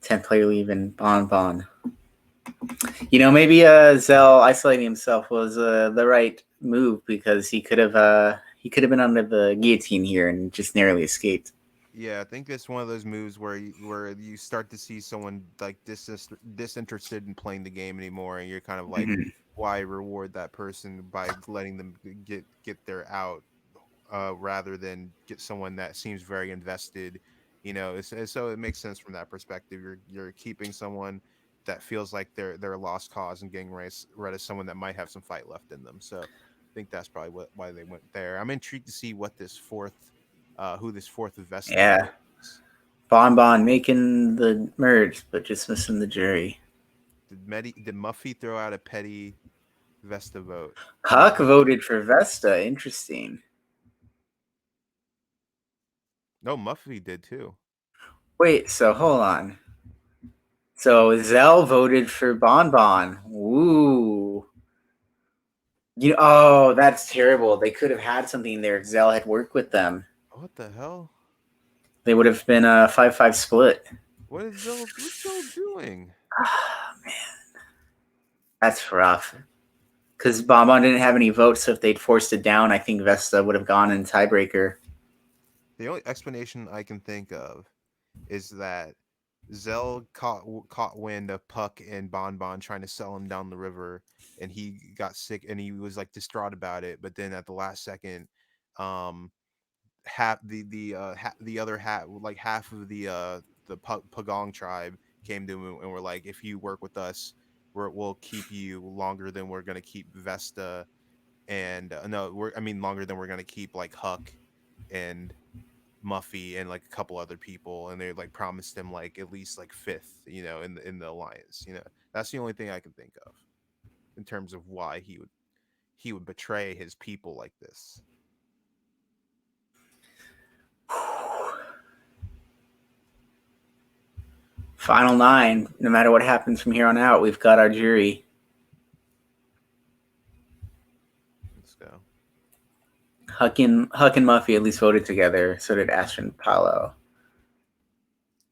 10th player leaving Bonbon. You know, maybe Zell isolating himself was the right move because he could have been under the guillotine here and just narrowly escaped.
Yeah, I think it's one of those moves where you start to see someone like disinterested in playing the game anymore, and you're kind of like, why reward that person by letting them get their out, rather than get someone that seems very invested. So it makes sense from that perspective. You're keeping someone that feels like they're a lost cause and getting rid of someone that might have some fight left in them. So I think that's probably why they went there. I'm intrigued to see what this who this fourth Vesta
Yeah.
is.
Bonbon making the merge, but just missing the jury.
Did Muffy throw out a petty Vesta vote?
Huck voted for Vesta. Interesting.
No, Muffy did too.
Wait, so hold on. So Zell voted for Bonbon. Ooh. Oh, that's terrible. They could have had something there if Zell had worked with them.
What the hell?
They would have been a 5-5 split.
What's Zell doing?
Oh, man. That's rough. Because Bonbon didn't have any votes, so if they'd forced it down, I think Vesta would have gone in tiebreaker.
The only explanation I can think of is that Zell caught wind of Puck and Bonbon trying to sell him down the river, and he got sick and he was like distraught about it. But then at the last second, half the other half, like half of the Pagong tribe came to him and were like, if you work with us, we'll keep you longer than we're gonna keep Vesta, and no, I mean longer than we're gonna keep like Huck and Muffy and like a couple other people, and they like promised him like at least like fifth, in the alliance. That's the only thing I can think of in terms of why he would betray his people like this.
Final 9. No matter what happens from here on out, we've got our jury.
Let's go.
Huck and Muffy at least voted together. So did Astrid and Paolo.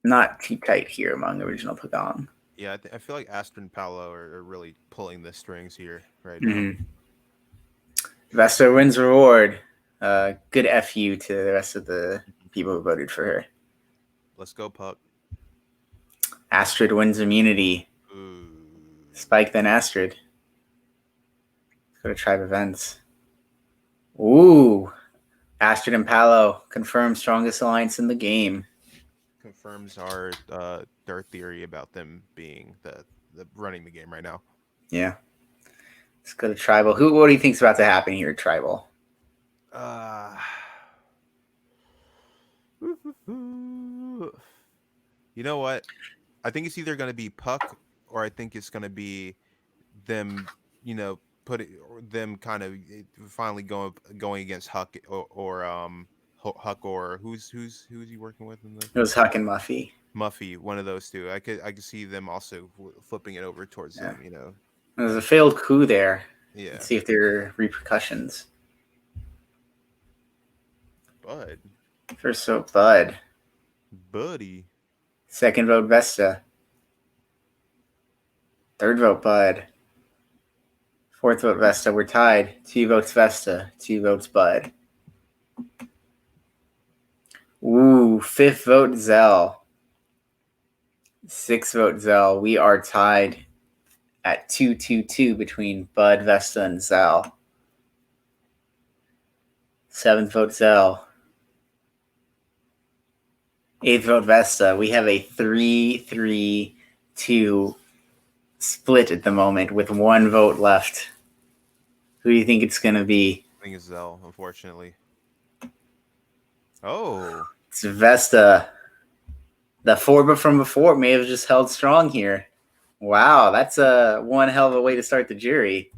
Not too tight here among original Pagong.
Yeah, I feel like Astrid and Paolo are really pulling the strings here right now.
Vesta wins reward. Good FU to the rest of the people who voted for her.
Let's go, Puck.
Astrid wins immunity.
Ooh.
Spike, then Astrid. Let's go to tribe events. Ooh. Astrid and Paolo confirm strongest alliance in the game.
Confirms our theory about them being the running the game right now.
Yeah. Let's go to tribal. What do you think's about to happen here, tribal?
You know what? I think it's either going to be Puck, or I think it's going to be them. Them kind of finally going against Huck or Huck, or who's he working with in the?
It was Huck and Muffy.
Muffy, one of those two. I could see them also flipping it over towards them.
There's a failed coup there.
Yeah.
Let's see if there are repercussions.
Bud.
First vote, Bud.
Buddy.
Second vote, Vesta. Third vote, Bud. Fourth vote, Vesta. We're tied. 2 votes, Vesta. 2 votes, Bud. Ooh, 5th vote, Zell. 6th vote, Zell. We are tied at 2-2-2 between Bud, Vesta, and Zell. 7th vote, Zell. 8th vote, Vesta. We have a 3-3-2 split at the moment with 1 vote left. Who do you think it's going to be?
I think it's Zell, unfortunately. Oh.
It's Vesta. The 4 from before may have just held strong here. Wow, that's one hell of a way to start the jury.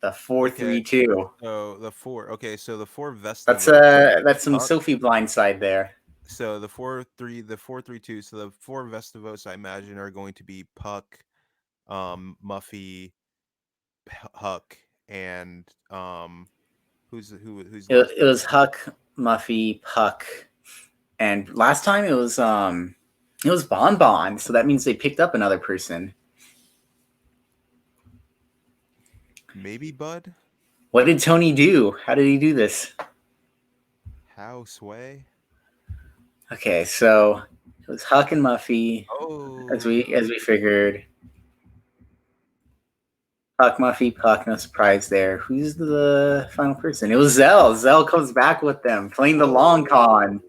The four
Okay,
three two.
so the four. Okay, so the four Vesta
That's
votes.
that's some
Huck.
Sophie blindside there.
So the 4-3-2. So the four Vesta votes I imagine are going to be Puck, Muffy, Huck, and who's the last
It was
person?
Huck, Muffy, Puck, and last time it was Bon Bon. So that means they picked up another person.
Maybe Bud?
What did Tony do? How did he do this?
How Sway?
Okay, so it was Huck and Muffy,
Oh,
as we figured. Puck, Muffy, Puck, no surprise there. Who's the final person? It was Zell. Zell comes back with them, playing the long
oh.
con.
Okay,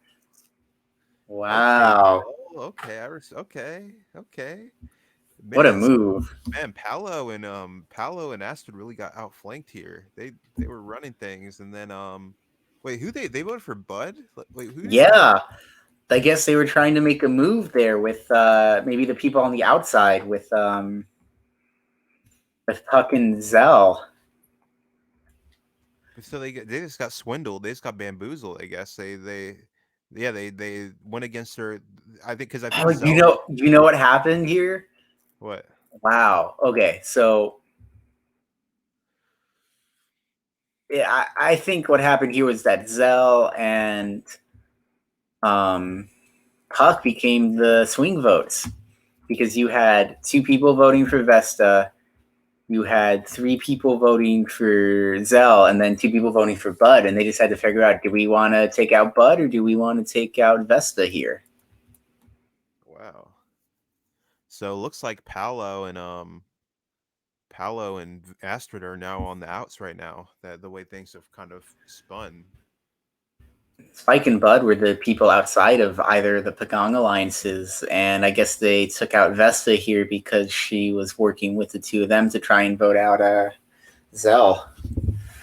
Wow.
Zell. Okay, okay, okay.
What a
Man,
move.
man, Paolo and Astrid really got outflanked here. They were running things, and then wait, who they voted for Bud? Wait, who did?
Yeah. I guess they were trying to make a move there with maybe the people on the outside with Puck and Zell.
So they just got swindled. They just got bamboozled. I guess they went against her. I think
Oh,
Zell.
you know what happened here?
What?
Wow. Okay, so yeah, I think what happened here was that Zell and um, Puck became the swing votes because you had two people voting for Vesta, you had three people voting for Zell, and then two people voting for Bud, and they just had to figure out: do we want to take out Bud or do we want to take out Vesta here?
Wow. So it looks like Paolo and Astrid are now on the outs right now. That the way things have kind of spun.
Spike and Bud were the people outside of either the Pagong alliances, and I guess they took out Vesta here because she was working with the two of them to try and vote out Zell.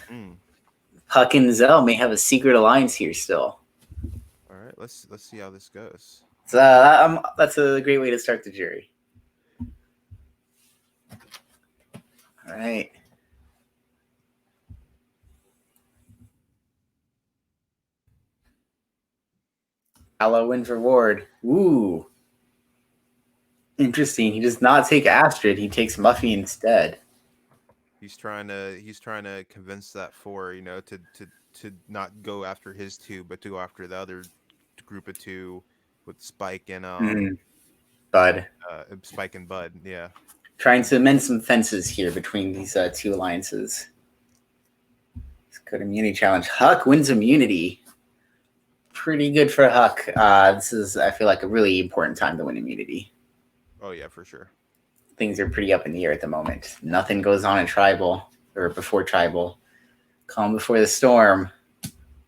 Mm.
Puck and Zell may have a secret alliance here still.
All right, let's see how this goes.
So that's a great way to start the jury. All right. Hello wins reward. Ooh. Interesting. He does not take Astrid. He takes Muffy instead.
He's trying to convince that four, to not go after his two, but to go after the other group of two with Spike and
Bud.
Spike and Bud. Yeah.
Trying to mend some fences here between these two alliances. Let's go to immunity challenge. Huck wins immunity. Pretty good for Huck. This is, I feel like, a really important time to win immunity.
Oh yeah, for sure.
Things are pretty up in the air at the moment. Nothing goes on in tribal or before tribal. Calm before the storm.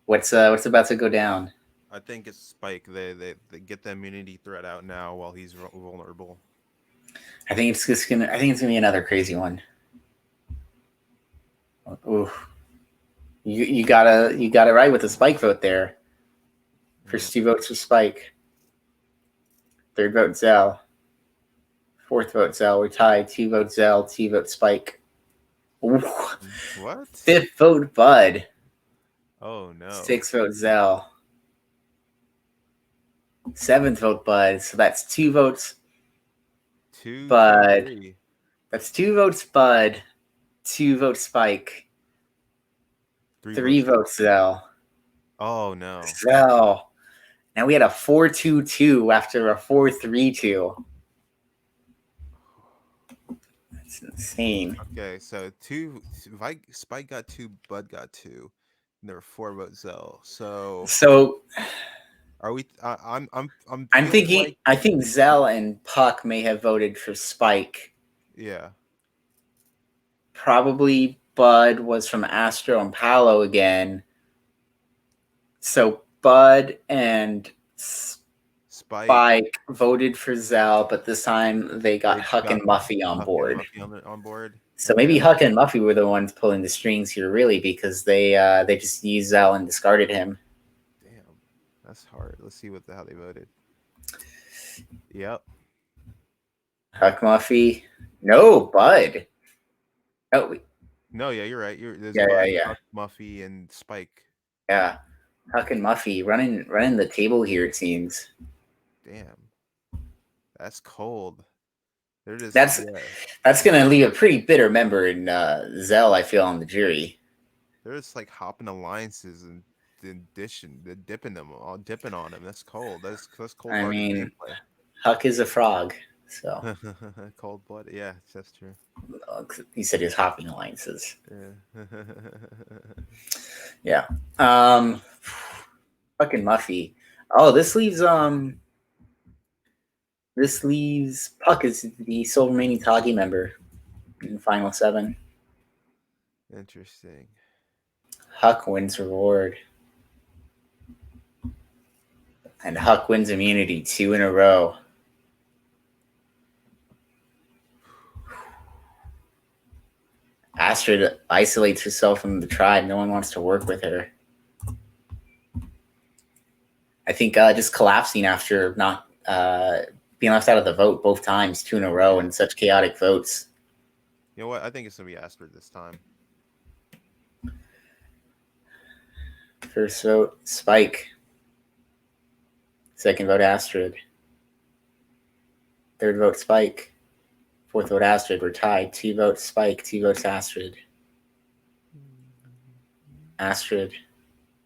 What's about to go down?
I think it's Spike. They get the immunity threat out now while he's vulnerable.
I think it's gonna be another crazy one. Ooh. You got it right with the Spike vote there. First two votes for Spike. Third vote Zell. Fourth vote Zell. We're tied. Two votes Zell. Two votes Spike. Ooh.
What?
Fifth vote Bud.
Oh no.
Sixth vote Zell. Seventh vote Bud. So that's two votes. Bud. That's two votes Bud. Two votes Spike. Three votes Zell.
Oh no.
Zell. Now we had a 4-2-2 after a 4-3-2. That's insane.
Okay, so Spike got two, Bud got two, and there were four votes Zell.
So
are we?
I'm thinking.
like,
I think Zell and Puck may have voted for Spike.
Yeah.
Probably Bud was from Astro and Paolo again. So Bud and Spike voted for Zell, but this time they got Huck and Muffy on board. So maybe Huck and Muffy were the ones pulling the strings here, really, because they just used Zell and discarded him.
Damn, that's hard. Let's see how they voted. Yep.
Huck, Muffy. No, Bud. Oh,
No, yeah, you're right. There's
Yeah, yeah,
Bud,
yeah,
Huck, Muffy, and Spike.
yeah. Huck and Muffy running the table here. It seems
Damn, that's cold. They're just
that's
yeah,
that's gonna leave a pretty bitter member in Zell. I feel on the jury.
they're just like hopping alliances and dishing, dipping them, all dipping on them. That's cold. That's cold
I
blooded
mean,
gameplay.
Huck is a frog, so
Cold blood. Yeah, that's true.
he said he's hopping alliances.
Yeah.
Yeah. Um, fucking Muffy. Oh, this leaves Puck as the sole remaining Tagi member in Final Seven.
Interesting.
Huck wins reward, and Huck wins immunity 2 in a row. Astrid isolates herself from the tribe. No one wants to work with her. I think just collapsing after not being left out of the vote both times, 2 in a row,
Yeah.
and such chaotic votes.
You know what? I think it's gonna be Astrid this time.
First vote, Spike. Second vote, Astrid. Third vote, Spike. Fourth vote, Astrid. We're tied. 2 votes, Spike. 2 votes, Astrid. Astrid.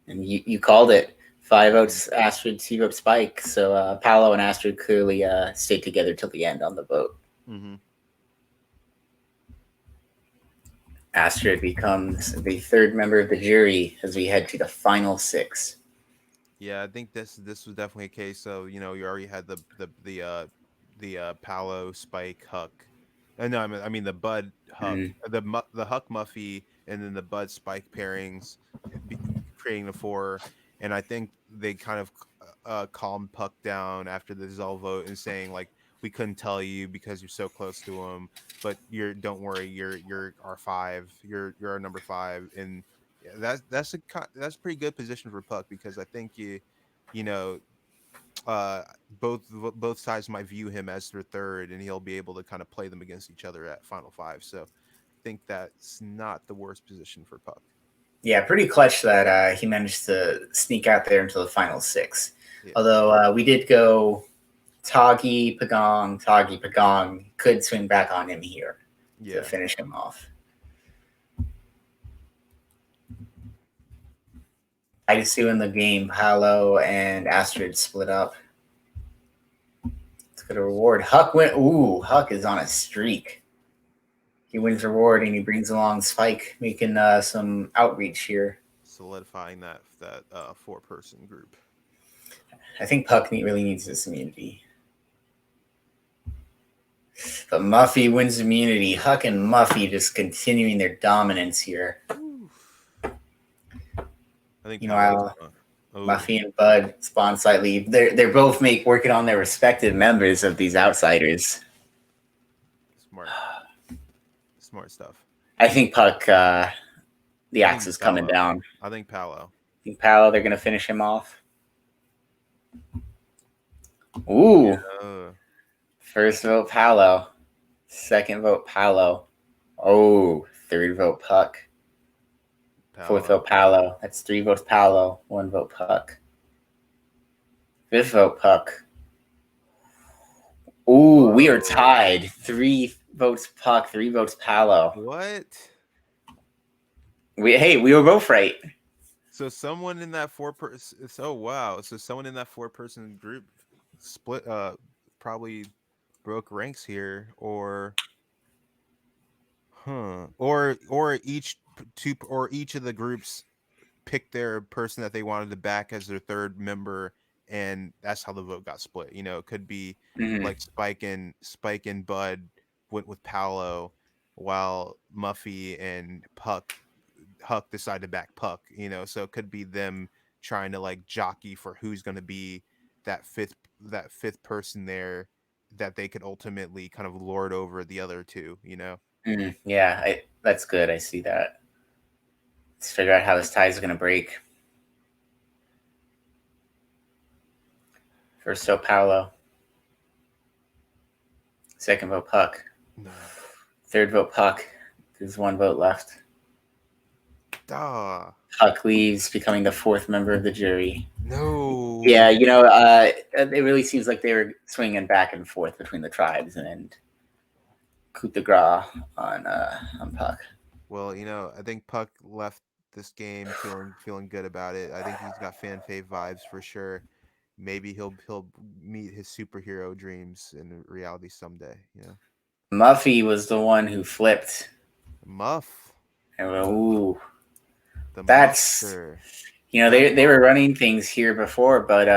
And you called it. 5 votes, Astrid. 2 votes, Spike. So Paolo and Astrid clearly stayed together till the end on the vote.
Mm-hmm.
Astrid becomes the third member of the jury as we head to the final 6.
Yeah, I think this was definitely a case of you already had the Paolo Spike Huck, no, I mean the Bud Huck,
Mm,
the Huck Muffy, and then the Bud Spike pairings, be, creating the four. And I think they kind of calmed Puck down after the dissolve vote and saying like we couldn't tell you because you're so close to him, but don't worry, you're our five, you're our number five. And yeah, that's a pretty good position for Puck because I think you know uh both sides might view him as their third, and he'll be able to kind of play them against each other at final five. So I think that's not the worst position for Puck.
yeah, pretty clutch that he managed to sneak out there into the final 6.
Yeah,
Although we did go Toggy, Pagong, Toggy, Pagong. Could swing back on him here to
yeah.
finish him off. I just see in the game, Paolo and Astrid split up. Let's get a reward. Huck went. Ooh, Huck is on a streak. He wins reward and he brings along Spike, making some outreach here.
Solidifying that 4-person group.
I think Puck really needs this immunity. But Muffy wins immunity. Huck and Muffy just continuing their dominance here.
Oof. I think Paolo's
Meanwhile,
oh,
Muffy and Bud spawn slightly. They're both working on their respective members of these outsiders.
smart, smart stuff.
I think Puck, the
I
axe
think
is coming
Paolo.
down.
I think Paolo.
I think Paolo, they're going to finish him off. Ooh,
Yeah.
first vote Paolo. Second vote Paolo. Oh, third vote Puck. Fourth
Paolo.
vote Paolo. That's 3 votes Paolo. 1 vote Puck. Fifth vote Puck. Ooh, we are tied. 3 votes Puck. 3 votes Paolo.
What?
We were both right.
So someone in that 4-person. Oh wow. So someone in that 4-person group split. Probably broke ranks here, or or each of the groups picked their person that they wanted to back as their third member, and that's how the vote got split. It could be
Mm-hmm.
like Spike and Bud went with Paolo, while Muffy and Huck decided to back Puck. So it could be them trying to like jockey for who's going to be that fifth person there, that they could ultimately kind of lord over the other two.
Yeah, that's good. I see that. Let's figure out how this tie is going to break. First vote Paolo. Second vote Puck. Third vote Puck. There's 1 vote left.
Duh.
Huck leaves, becoming the fourth member of the jury. Yeah,
No.
it really seems like they were swinging back and forth between the tribes and coup de grace on Puck.
Well, I think Puck left this game feeling good about it. I think he's got fan fave vibes for sure. Maybe he'll meet his superhero dreams in reality someday.
Muffy was the one who flipped.
Muff,
And went, ooh,
the
that's
Muffster. Bad
they were
call.
running things here before, but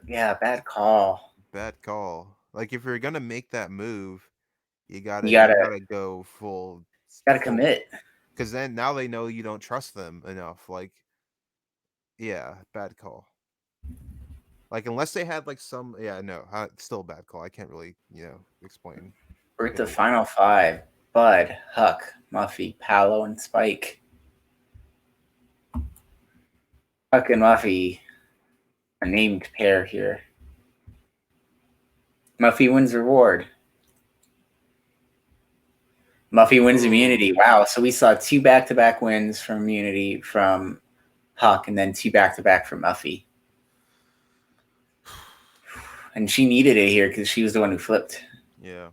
yeah, bad call.
Bad call. Like if you're gonna make that move, you
You
gotta you
gotta
gotta go full
gotta
full.
commit.
Because then now they know you don't trust them enough. Like, yeah, bad call. Like unless they had like some, yeah, no, still a bad call. I can't really, explain
We're at
it
the
away.
final five. Bud, Huck, Muffy, Paolo, and Spike. Huck and Muffy, a named pair here. Muffy wins reward. Muffy wins immunity.
Ooh,
Wow. So we saw two back-to-back wins from immunity from Huck and then two back-to-back from Muffy. And she needed it here because she was the one who flipped.
yeah,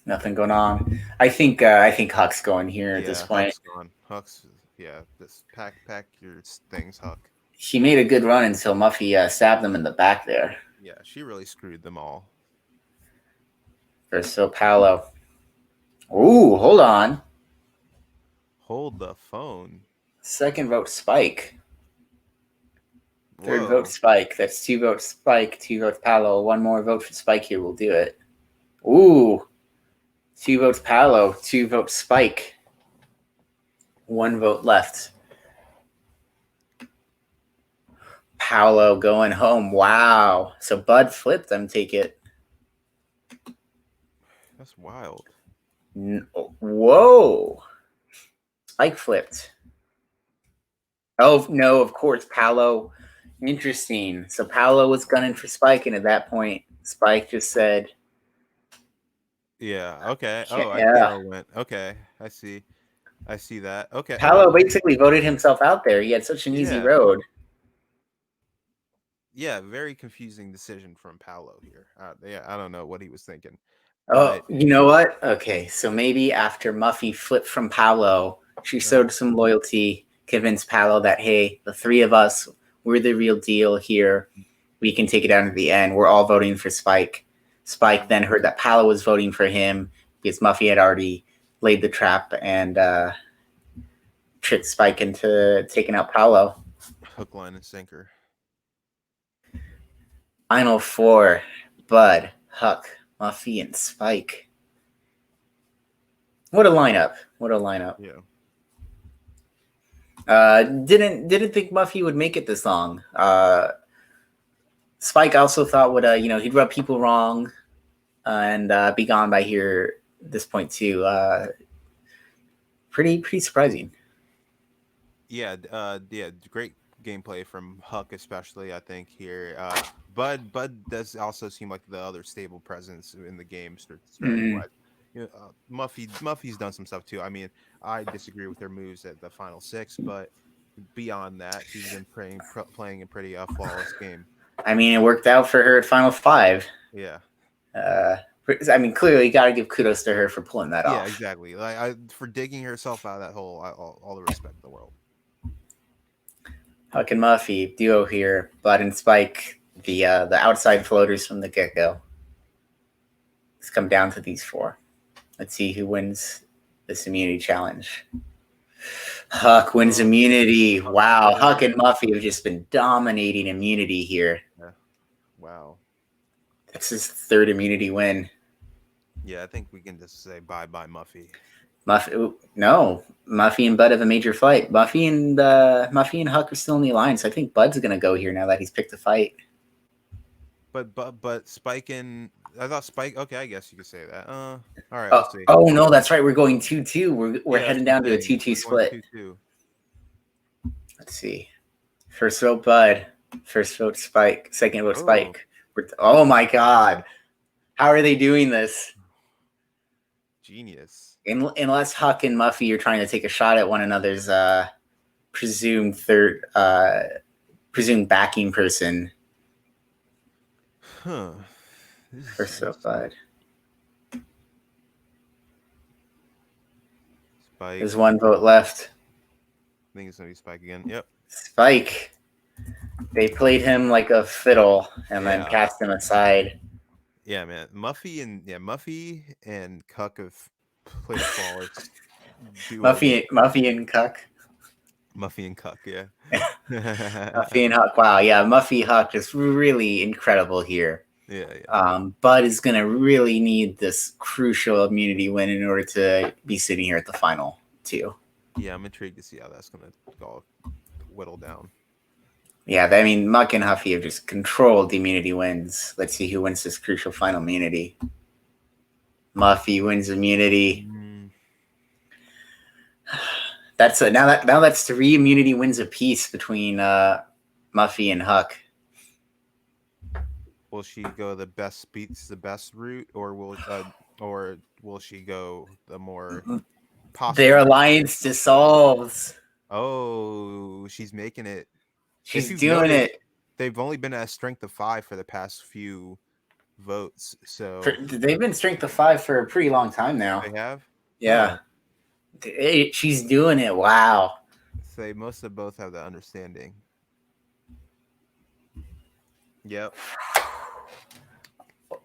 Nothing going on. I think Huck's going here at this
yeah.
point.
Huck's gone. Huck's, yeah. Just pack your things, Huck.
He made a good run until Muffy stabbed him in the back there.
Yeah, she really screwed them all.
Versus Paolo. Ooh, hold on.
Hold the phone.
Second vote Spike. Third vote
Whoa.
Spike. That's two votes Spike, two votes Paolo. One more vote for Spike here will do it. Ooh. Two votes Paolo, two votes Spike. One vote left. Paolo going home. Wow. So Bud flipped them, take it.
That's wild.
Whoa. Spike flipped. Oh, no, of course. Paolo. Interesting. So Paolo was gunning for Spike, and at that point, Spike just said,
Yeah, okay. Oh, I see
yeah.
how it went. Okay, I see. I see that. Okay.
Paolo
Oh,
basically voted himself out there. He had such an easy
yeah.
road.
Yeah, very confusing decision from Paolo here. Yeah, I don't know what he was thinking,
Oh,
but
you know what? Okay, so maybe after Muffy flipped from Paolo, she
uh,
showed some loyalty, convinced Paolo that, hey, the three of us, we're the real deal here. We can take it down to the end. We're all voting for Spike. Spike then heard that Paolo was voting for him because Muffy had already laid the trap and tricked Spike into taking out Paolo.
hook, line, and sinker.
Final four: Bud, Huck, Muffy, and Spike. What a lineup! What a lineup!
Yeah.
Didn't think Muffy would make it this long. Spike also thought would he'd rub people wrong and be gone by here this point too. Pretty surprising.
Yeah, great gameplay from Huck, especially. I think here, Bud does also seem like the other stable presence in the game, strategy
Mm.
wise. Muffy's done some stuff too. I mean, I disagree with her moves at the final six, but beyond that, she's been playing a pretty flawless game.
I mean, it worked out for her at Final Five.
Yeah,
Uh, I mean, clearly, you got to give kudos to her for pulling that
yeah,
off.
exactly. Like for digging herself out of that hole, all the respect in the world.
Huck and Muffy duo here, Bud and Spike, the outside floaters from the get go. Let's come down to these four. Let's see who wins this immunity challenge. Huck wins
Oh,
immunity.
Huck
Wow, Huck
wins.
and Muffy have just been dominating immunity here.
Yeah. Wow.
That's his third immunity win.
Yeah, I think we can just say bye bye Muffy.
Muffy and Bud have a major fight. Muffy and Huck are still in the alliance. I think Bud's gonna go here now that he's picked a fight.
But Spike and I thought Spike. Okay, I guess you could say that. All right, we'll
Oh,
see.
oh no, that's right. We're going 2-2. We're
Yeah, that's
heading
the
down to a
thing.
2-2
We're going
split.
2-2.
Let's see. First vote Bud. First vote Spike. Second vote
Oh,
Spike. Oh my God. How are they doing this?
genius.
Unless Huck and Muffy are trying to take a shot at one another's presumed presumed backing person.
Huh. This
For
is
so
interesting.
bad.
Spike.
There's one vote left.
I think it's gonna be Spike again. Yep.
Spike. They played him like a fiddle and then
Yeah.
cast him aside.
Yeah, man. Muffy and Cuck have played a flawless duo.
Muffy and Cuck.
Muffy and Cuck, yeah.
Muffy and Huck. Wow, yeah, Muffy Huck is really incredible here.
Yeah.
Bud is going to really need this crucial immunity win in order to be sitting here at the final two.
Yeah, I'm intrigued to see how that's gonna go whittle down.
Yeah, I mean, Muck and Huffy have just controlled the immunity wins. Let's see who wins this crucial final immunity. Muffy wins immunity. That's now that's 3 immunity wins apiece between Muffy and Huck.
Will she go the best beats the best route, or will she go the more possible?
Their alliance dissolves.
Oh, she's making it. If
She's
you've
doing
noticed,
it.
they've only been at a strength of 5 for the past few votes. So
They've been strength of 5 for a pretty long time now.
they have.
Yeah. She's doing it. Wow.
They must have both have the understanding. Yep.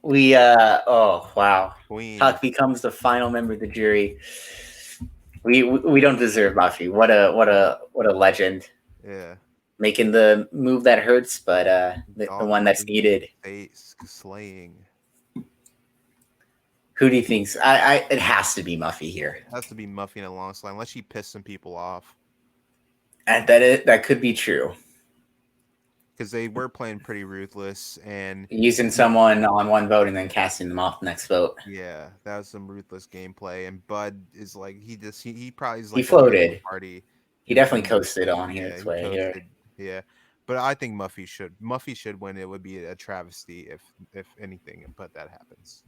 We oh wow.
Queen.
Huck becomes the final member of the jury. We don't deserve Muffy. What a legend.
Yeah.
Making the move that hurts, but the one that's needed.
Slaying.
Who do you think's it has to be Muffy here.
It has to be Muffy in a long slide, unless she pissed some people off.
And that could be true.
Because they were playing pretty ruthless and
using someone on one vote and then casting them off the next vote.
Yeah, that was some ruthless gameplay. And Bud is like he probably is like
he floated.
Party.
He definitely coasted on his way here.
Yeah, but I think Muffy should win. It would be a travesty if anything, but that happens.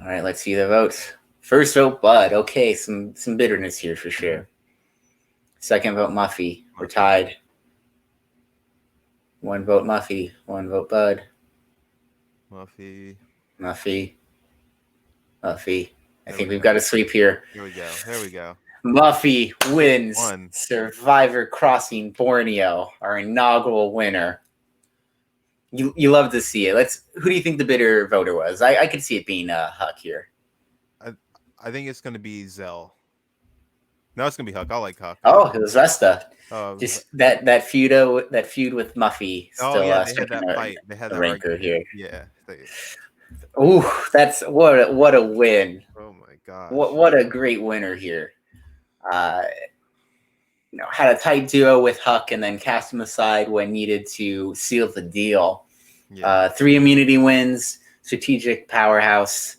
All right, let's see the votes. First vote, Bud. Okay, some bitterness here for sure. Second vote, Muffy. We're tied. One vote, Muffy. One vote, Bud.
Muffy.
I think we've got a sweep here.
There we go.
Muffy wins Survivor Crossing Borneo, our inaugural winner. You love to see it. Who do you think the bitter voter was? I could see it being Huck here.
I think it's going to be Zell. No, it's going to be Huck. I like Huck.
Oh, it was Vesta. Just that feud with Muffy. Still,
they had that fight. They had that
rancor here.
Yeah.
Ooh, that's what a win.
Oh my god.
What a great winner here. Had a tight duo with Huck and then cast him aside when needed to seal the deal. Yeah. 3 immunity wins, strategic powerhouse.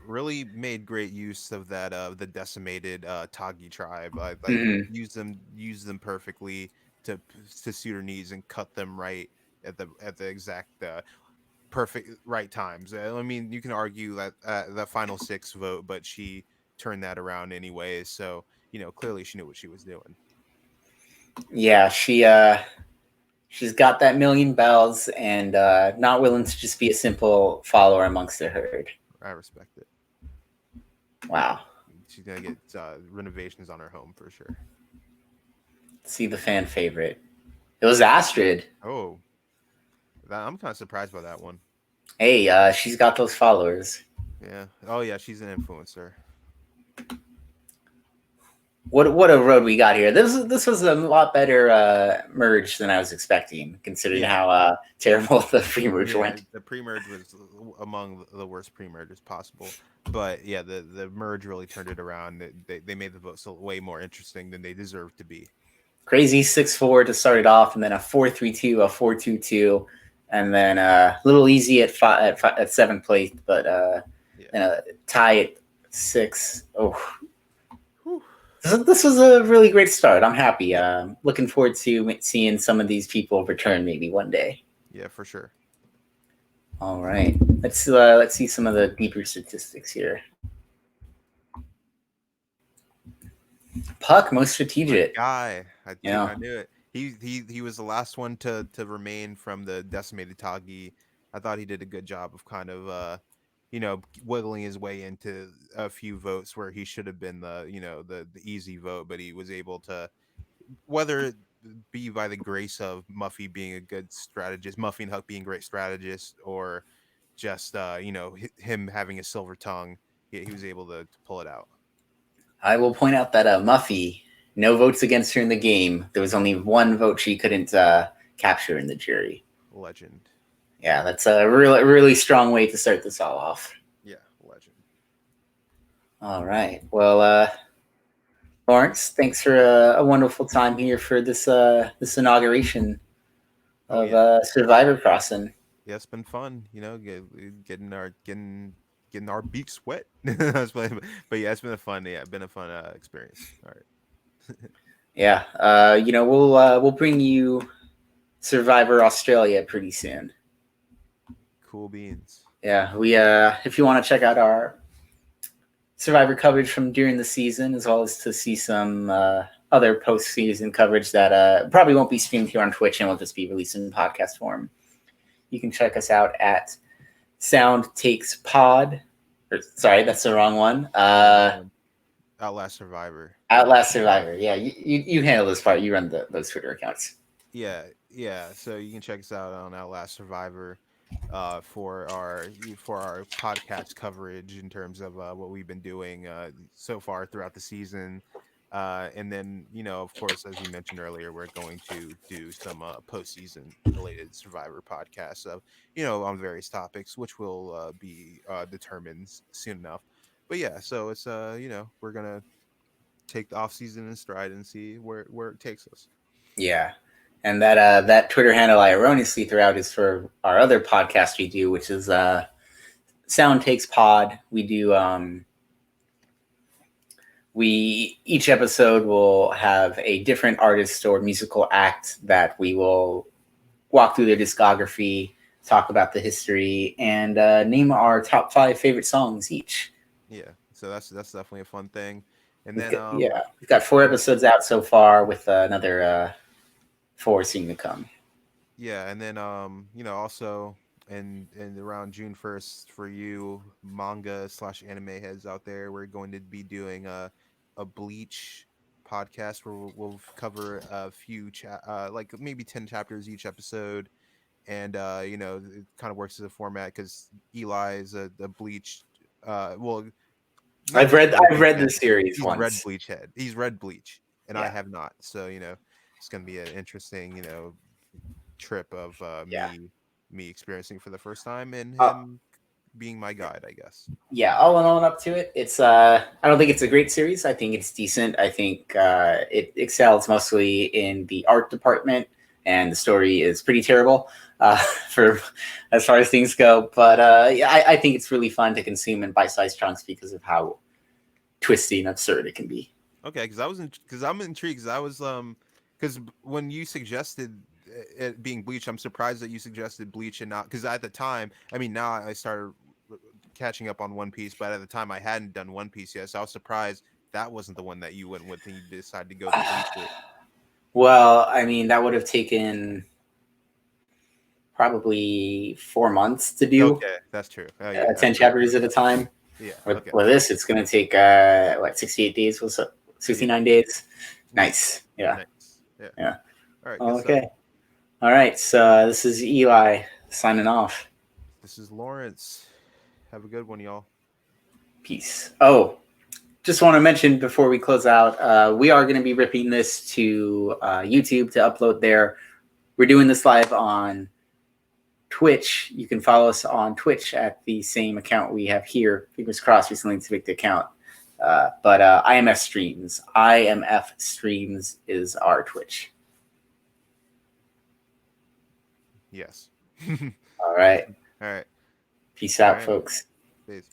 Really made great use of that the decimated Tagi tribe. Use them perfectly to suit her needs and cut them right at the exact perfect right times. I mean, you can argue that the final 6 vote, but she turned that around anyway. So clearly she knew what she was doing.
Yeah, she's got that million bells and not willing to just be a simple follower amongst the herd.
I respect it.
Wow.
She's gonna get renovations on her home for sure.
See the fan favorite. It was Astrid.
Oh, I'm kind of surprised by that one.
Hey, she's got those followers.
Yeah. Oh yeah, she's an influencer.
What a road we got here. This was a lot better merge than I was expecting, considering how terrible the pre-merge went.
The pre-merge was among the worst pre-merges possible. But yeah, the merge really turned it around. They made the votes way more interesting than they deserved to be.
Crazy 6-4 to start it off, and then a 4-3-2, a 4-2-2, and then a little easy at 7th place, but and a tie at 6. Oh. This was a really great start. I'm happy. Looking forward to seeing some of these people return maybe one day.
Yeah, for sure.
All right. Let's see some of the deeper statistics here. Puck, most
My
strategic.
guy. I
Yeah.
knew it. He was the last one to remain from the decimated Tagi. I thought he did a good job of kind of wiggling his way into a few votes where he should have been the easy vote, but he was able to, whether it be by the grace of Muffy being a good strategist, Muffy and Huck being great strategists, or just him having a silver tongue, he was able to pull it out.
I will point out that Muffy, no votes against her in the game. There was only one vote she couldn't capture in the jury.
Legend.
Yeah, that's a really, really strong way to start this all off.
Yeah, legend.
All right. Well, Lawrence, thanks for a wonderful time here for this inauguration
Oh
of
yeah.
Survivor Crossing.
Yeah, it's been fun, getting our beaks wet. But yeah, it's been a fun, experience. All right.
Yeah, we'll bring you Survivor Australia pretty soon.
Cool beans.
Yeah, we if you want to check out our Survivor coverage from during the season, as well as to see some other post-season coverage that probably won't be streamed here on Twitch and will just be released in podcast form. You can check us out at Sound Takes Pod. Sorry, that's the wrong one.
Outlast Survivor.
Outlast Survivor. Yeah, you handle this part. You run those Twitter accounts.
Yeah, yeah. So you can check us out on Outlast Survivor for our podcast coverage in terms of what we've been doing so far throughout the season. And then, of course, as you mentioned earlier, we're going to do some postseason related Survivor podcasts of, on various topics, which will be determined soon enough. But yeah, so it's we're gonna take the off season in stride and see where it takes us.
Yeah. And that Twitter handle I erroneously threw out is for our other podcast we do, which is Sound Takes Pod. We do we each episode will have a different artist or musical act that we will walk through their discography, talk about the history, and name our top 5 favorite songs each.
Yeah, so that's definitely a fun thing. And then
We've got 4 episodes out so far, with another 4 soon to come.
yeah, and then also and around June 1st, for you manga/anime heads out there, we're going to be doing a Bleach podcast where we'll cover a few like maybe 10 chapters each episode. And it kind of works as a format because Eli is a Bleach, well, not necessarily
I've
Bleach
read the
head.
series
He's read
once.
Bleach head. He's read Bleach, and I
Yeah.
have not. So it's gonna be an interesting trip of
Yeah.
me experiencing for the first time, and
Uh,
him being my guide, I guess.
yeah, all in all and up to it, it's I don't think it's a great series. I think it's decent. I think it excels mostly in the art department, and the story is pretty terrible for as far as things go. But yeah, I think it's really fun to consume in bite-sized chunks because of how twisty and absurd it can be.
Okay, because I'm intrigued because I was because when you suggested it being Bleach, I'm surprised that you suggested Bleach and not, because at the time, I mean, now I started catching up on One Piece, but at the time I hadn't done One Piece yet, so I was surprised that wasn't the one that you went with and you decided to go the Bleach route.
Well, I mean, that would have taken probably 4 months to do
Okay, that's true. Oh yeah,
10
that's right.
chapters at a time.
Yeah.
With,
Okay.
with this, it's going to take 68 days. What's up? 69 days. Nice. Yeah.
Nice. Yeah.
Yeah.
All right.
Okay. All right. So this is Eli signing off.
This is Lawrence. Have a good one, y'all.
Peace. Oh, just want to mention before we close out, we are going to be ripping this to YouTube to upload there. We're doing this live on Twitch. You can follow us on Twitch at the same account we have here. Fingers crossed, recently to make the account. But IMF Streams. IMF Streams is our Twitch.
Yes.
All right.
All right.
Peace out, folks.
Peace.